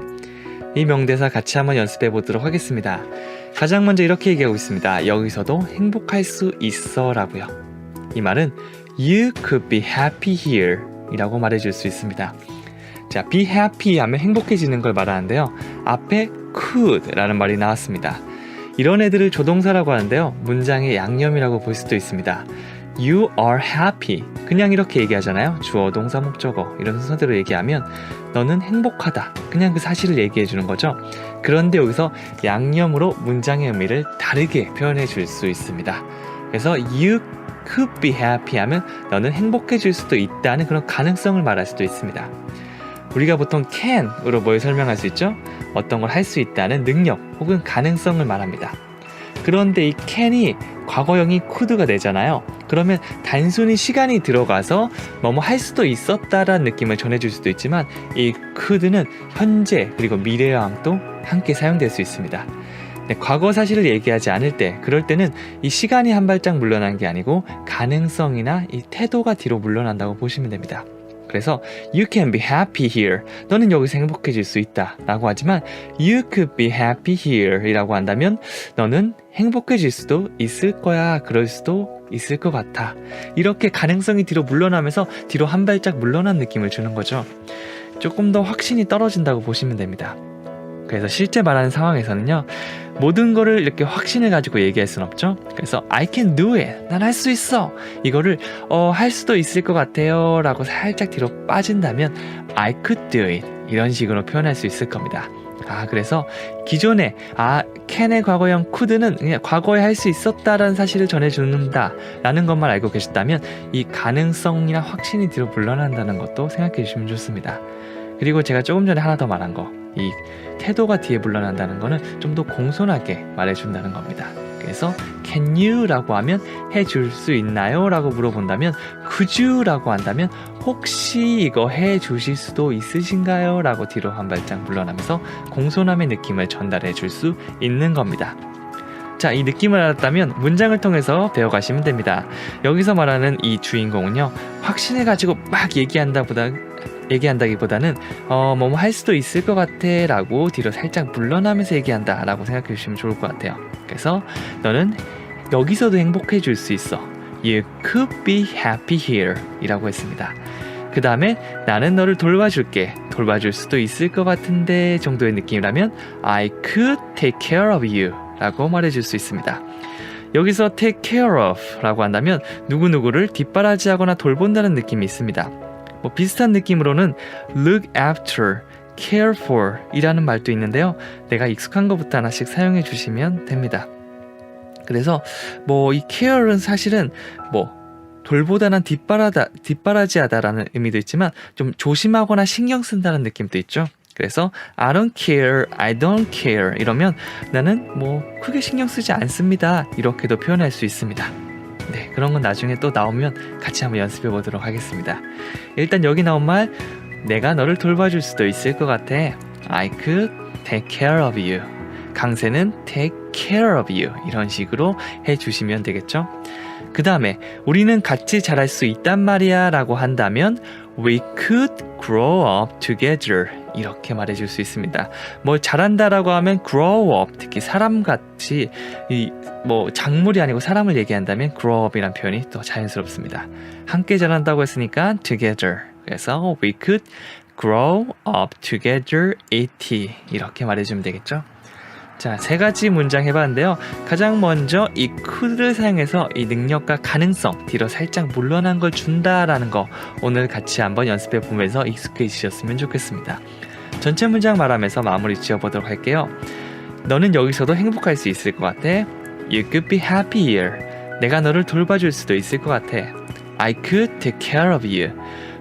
이 명대사 같이 한번 연습해 보도록 하겠습니다. 가장 먼저 이렇게 얘기하고 있습니다. 여기서도 행복할 수 있어 라고요. 이 말은 You could be happy here 이라고 말해줄 수 있습니다. 자, be happy 하면 행복해지는 걸 말하는데요. 앞에 could 라는 말이 나왔습니다. 이런 애들을 조동사라고 하는데요. 문장의 양념이라고 볼 수도 있습니다. You are happy. 그냥 이렇게 얘기하잖아요. 주어, 동사, 목적어 이런 순서대로 얘기하면 너는 행복하다. 그냥 그 사실을 얘기해 주는 거죠. 그런데 여기서 양념으로 문장의 의미를 다르게 표현해 줄 수 있습니다. 그래서 you could be happy 하면 너는 행복해질 수도 있다는 그런 가능성을 말할 수도 있습니다. 우리가 보통 can으로 뭘 설명할 수 있죠? 어떤 걸 할 수 있다는 능력 혹은 가능성을 말합니다. 그런데 이 can이 과거형이 could가 되잖아요. 그러면 단순히 시간이 들어가서 뭐뭐 할 수도 있었다라는 느낌을 전해줄 수도 있지만 이 could는 현재 그리고 미래와도 함께 사용될 수 있습니다. 네, 과거 사실을 얘기하지 않을 때 그럴 때는 이 시간이 한 발짝 물러난 게 아니고 가능성이나 이 태도가 뒤로 물러난다고 보시면 됩니다. 그래서 You can be happy here. 너는 여기서 행복해질 수 있다 라고 하지만 You could be happy here 이라고 한다면 너는 행복해질 수도 있을 거야. 그럴 수도 있을 것 같아. 이렇게 가능성이 뒤로 물러나면서 뒤로 한 발짝 물러난 느낌을 주는 거죠. 조금 더 확신이 떨어진다고 보시면 됩니다. 그래서 실제 말하는 상황에서는요, 모든 거를 이렇게 확신을 가지고 얘기할 순 없죠. 그래서 I can do it. 난 할 수 있어. 이거를 할 수도 있을 것 같아요 라고 살짝 뒤로 빠진다면 I could do it. 이런 식으로 표현할 수 있을 겁니다. 그래서 기존에 can의 과거형 could는 그냥 과거에 할 수 있었다라는 사실을 전해준다 라는 것만 알고 계셨다면 이 가능성이나 확신이 뒤로 물러난다는 것도 생각해 주시면 좋습니다. 그리고 제가 조금 전에 하나 더 말한 거, 이 태도가 뒤에 물러난다는 거는 좀 더 공손하게 말해준다는 겁니다. 그래서 can you 라고 하면 해줄 수 있나요? 라고 물어본다면 could you 라고 한다면 혹시 이거 해주실 수도 있으신가요? 라고 뒤로 한 발짝 물러나면서 공손함의 느낌을 전달해 줄 수 있는 겁니다. 자, 이 느낌을 알았다면 문장을 통해서 배워가시면 됩니다. 여기서 말하는 이 주인공은요, 확신을 가지고 막 얘기한다기보다는 뭐뭐 할 수도 있을 것 같아 라고 뒤로 살짝 물러나면서 얘기한다 라고 생각해 주시면 좋을 것 같아요. 그래서 너는 여기서도 행복해질 수 있어. You could be happy here 이라고 했습니다. 그 다음에 나는 너를 돌봐줄게. 돌봐줄 수도 있을 것 같은데 정도의 느낌이라면 I could take care of you 라고 말해줄 수 있습니다. 여기서 take care of 라고 한다면 누구누구를 뒷바라지하거나 돌본다는 느낌이 있습니다. 비슷한 느낌으로는 look after, care for 이라는 말도 있는데요. 내가 익숙한 것부터 하나씩 사용해 주시면 됩니다. 그래서 이 care는 사실은 돌보다는 뒷바라지하다라는 의미도 있지만 좀 조심하거나 신경 쓴다는 느낌도 있죠. 그래서 I don't care, I don't care 이러면 나는 크게 신경 쓰지 않습니다. 이렇게도 표현할 수 있습니다. 네, 그런 건 나중에 또 나오면 같이 한번 연습해 보도록 하겠습니다. 일단 여기 나온 말, 내가 너를 돌봐줄 수도 있을 것 같아. I could take care of you. 강세는 take care of you. 이런 식으로 해주시면 되겠죠. 그 다음에 우리는 같이 잘할 수 있단 말이야 라고 한다면 We could grow up together. 이렇게 말해줄 수 있습니다. 뭐 잘한다라고 하면 grow up, 특히 사람같이 뭐 작물이 아니고 사람을 얘기한다면 grow up이란 표현이 더 자연스럽습니다. 함께 자란다고 했으니까 together. 그래서 we could grow up together at 이렇게 말해주면 되겠죠. 자, 세 가지 문장 해봤는데요. 가장 먼저 이 could를 사용해서 이 능력과 가능성 뒤로 살짝 물러난 걸 준다라는 거 오늘 같이 한번 연습해 보면서 익숙해지셨으면 좋겠습니다. 전체 문장 말하면서 마무리 지어보도록 할게요. 너는 여기서도 행복할 수 있을 것 같아. You could be happier. 내가 너를 돌봐줄 수도 있을 것 같아. I could take care of you.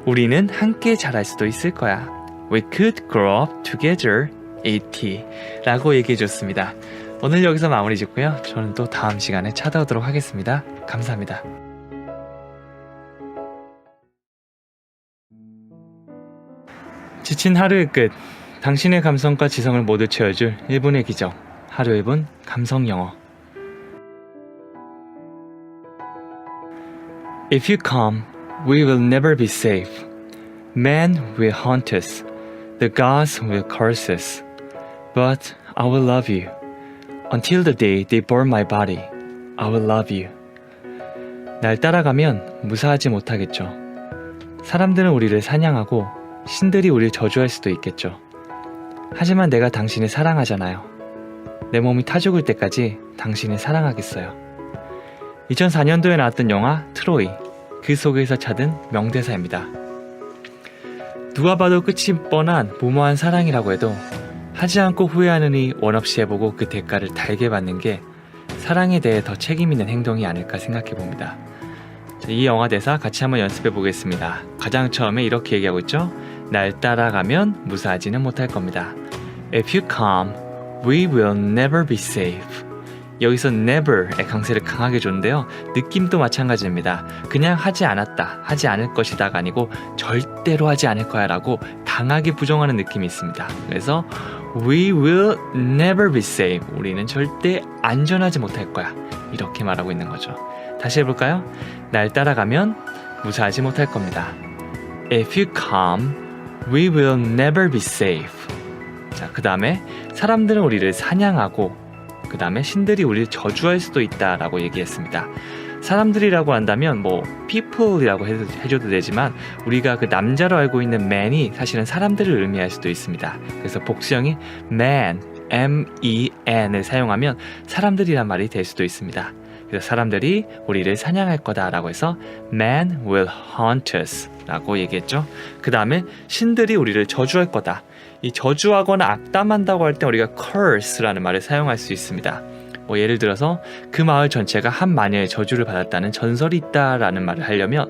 우리는 함께 자랄 수도 있을 거야. We could grow up together at 라고 얘기해 줬습니다. 오늘 여기서 마무리 짓고요. 저는 또 다음 시간에 찾아오도록 하겠습니다. 감사합니다. 지친 하루의 끝. 당신의 감성과 지성을 모두 채워줄 1분의 기적. 하루 1분 감성 영어. If you come, we will never be safe. Men will haunt us. The gods will curse us. But I will love you. Until the day they burn my body, I will love you. 날 따라가면 무사하지 못하겠죠. 사람들은 우리를 사냥하고 신들이 우리를 저주할 수도 있겠죠. 하지만 내가 당신을 사랑하잖아요. 내 몸이 타 죽을 때까지 당신을 사랑하겠어요. 2004년도에 나왔던 영화 트로이, 그 속에서 찾은 명대사입니다. 누가 봐도 끝이 뻔한 무모한 사랑이라고 해도 하지 않고 후회하느니 원 없이 해보고 그 대가를 달게 받는 게 사랑에 대해 더 책임 있는 행동이 아닐까 생각해 봅니다. 이 영화 대사 같이 한번 연습해 보겠습니다. 가장 처음에 이렇게 얘기하고 있죠. 날 따라가면 무사하지는 못할 겁니다. If you come, we will never be safe. 여기서 never의 강세를 강하게 줬는데요. 느낌도 마찬가지입니다. 그냥 하지 않았다, 하지 않을 것이다가 아니고 절대로 하지 않을 거야 라고 강하게 부정하는 느낌이 있습니다. 그래서 We will never be safe. 우리는 절대 안전하지 못할 거야. 이렇게 말하고 있는 거죠. 다시 해볼까요? 날 따라가면 무사하지 못할 겁니다. If you come, we will never be safe. 자, 그 다음에 사람들은 우리를 사냥하고 그 다음에 신들이 우리를 저주할 수도 있다라고 얘기했습니다. 사람들이라고 한다면 뭐 people이라고 해줘도 되지만 우리가 그 남자로 알고 있는 man이 사실은 사람들을 의미할 수도 있습니다. 그래서 복수형이 man, M-E-N을 사용하면 사람들이란 말이 될 수도 있습니다. 그래서 사람들이 우리를 사냥할 거다라고 해서 man will hunt us 라고 얘기했죠. 그 다음에 신들이 우리를 저주할 거다. 이 저주하거나 악담한다고 할 때 우리가 curse라는 말을 사용할 수 있습니다. 뭐 예를 들어서 그 마을 전체가 한 마녀의 저주를 받았다는 전설이 있다라는 말을 하려면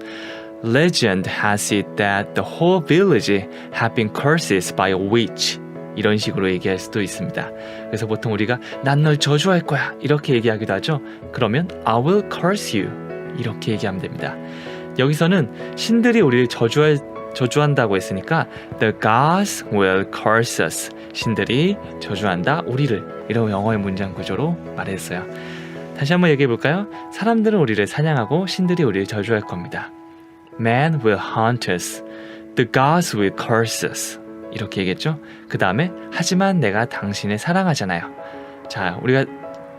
Legend has it that the whole village have been cursed by a witch. 이런 식으로 얘기할 수도 있습니다. 그래서 보통 우리가 난 널 저주할 거야 이렇게 얘기하기도 하죠. 그러면 I will curse you 이렇게 얘기하면 됩니다. 여기서는 신들이 우리를 저주한다고 했으니까 The gods will curse us. 신들이 저주한다 우리를. 이런 영어의 문장 구조로 말했어요. 다시 한번 얘기해 볼까요? 사람들은 우리를 사냥하고 신들이 우리를 저주할 겁니다. Man will hunt us. The gods will curse us. 이렇게 얘기했죠. 그 다음에 하지만 내가 당신을 사랑하잖아요. 자, 우리가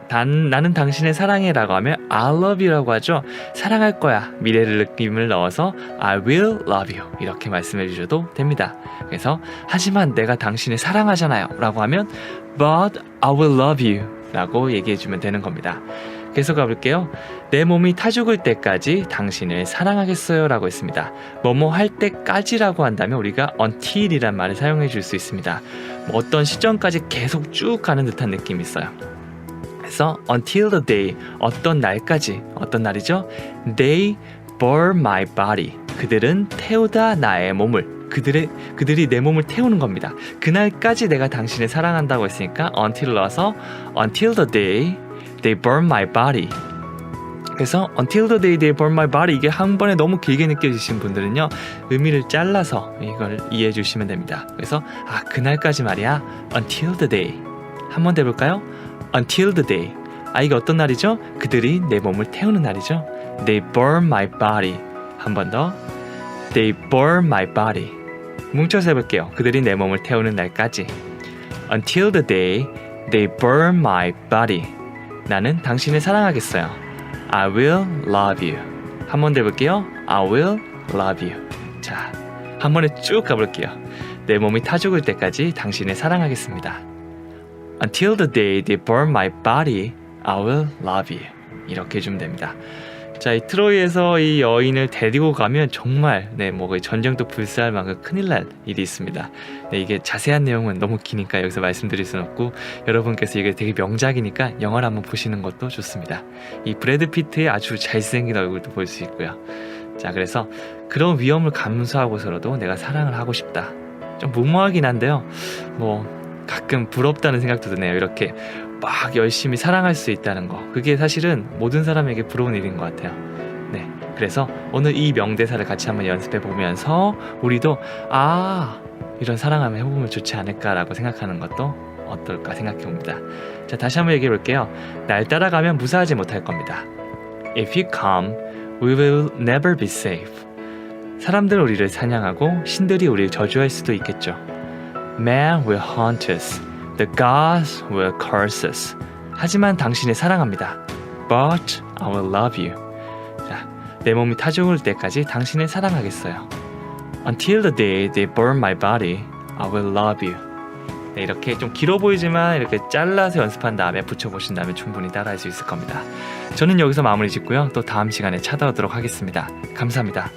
나는 당신을 사랑해 라고 하면 I love you라고 하죠. 사랑할 거야 미래를 느낌을 넣어서 I will love you 이렇게 말씀해 주셔도 됩니다. 그래서 하지만 내가 당신을 사랑하잖아요 라고 하면 But I will love you 라고 얘기해 주면 되는 겁니다. 계속 가볼게요. 내 몸이 타 죽을 때까지 당신을 사랑하겠어요 라고 했습니다. 뭐뭐 할 때까지라고 한다면 우리가 until이란 말을 사용해 줄 수 있습니다. 뭐 어떤 시점까지 계속 쭉 가는 듯한 느낌이 있어요. 그래서 until the day, 어떤 날까지, 어떤 날이죠? They burn my body. 그들은 태우다 나의 몸을. 그들이 내 몸을 태우는 겁니다. 그날까지 내가 당신을 사랑한다고 했으니까 until 넣어서 until the day they burn my body. 그래서 until the day they burn my body 이게 한 번에 너무 길게 느껴지신 분들은요 의미를 잘라서 이걸 이해해 주시면 됩니다. 그래서 그날까지 말이야 until the day 한 번 더 해볼까요? Until the day. 이게 어떤 날이죠? 그들이 내 몸을 태우는 날이죠. They burn my body. 한 번 더. They burn my body. 뭉쳐서 해볼게요. 그들이 내 몸을 태우는 날까지. Until the day they burn my body. 나는 당신을 사랑하겠어요. I will love you. 한 번 더 해볼게요. I will love you. 자, 한 번에 쭉 가볼게요. 내 몸이 타 죽을 때까지 당신을 사랑하겠습니다. Until the day they burn my body, I will love you. 이렇게 해주면 됩니다. 자, 이 트로이에서 이 여인을 데리고 가면 정말 거의 전쟁도 불사할 만큼 큰일 날 일이 있습니다. 이게 자세한 내용은 너무 기니까 여기서 말씀드릴 수는 없고 여러분께서 이게 되게 명작이니까 영화를 한번 보시는 것도 좋습니다. 이 브래드 피트의 아주 잘생긴 얼굴도 볼 수 있고요. 자, 그래서 그런 위험을 감수하고서라도 내가 사랑을 하고 싶다. 좀 무모하긴 한데요. 가끔 부럽다는 생각도 드네요. 이렇게 막 열심히 사랑할 수 있다는 거. 그게 사실은 모든 사람에게 부러운 일인 것 같아요. 네, 그래서 오늘 이 명대사를 같이 한번 연습해 보면서 우리도 이런 사랑하면 해보면 좋지 않을까라고 생각하는 것도 어떨까 생각해 봅니다. 자, 다시 한번 얘기해 볼게요. 날 따라가면 무사하지 못할 겁니다. If you come, we will never be safe. 사람들 우리를 사냥하고 신들이 우리를 저주할 수도 있겠죠. Man will haunt us. The gods will curse us. 하지만 당신을 사랑합니다. But I will love you. 자, 내 몸이 타 죽을 때까지 당신을 사랑하겠어요. Until the day they burn my body, I will love you. 네, 이렇게 좀 길어 보이지만 이렇게 잘라서 연습한 다음에 붙여보신다면 충분히 따라할 수 있을 겁니다. 저는 여기서 마무리 짓고요. 또 다음 시간에 찾아오도록 하겠습니다. 감사합니다.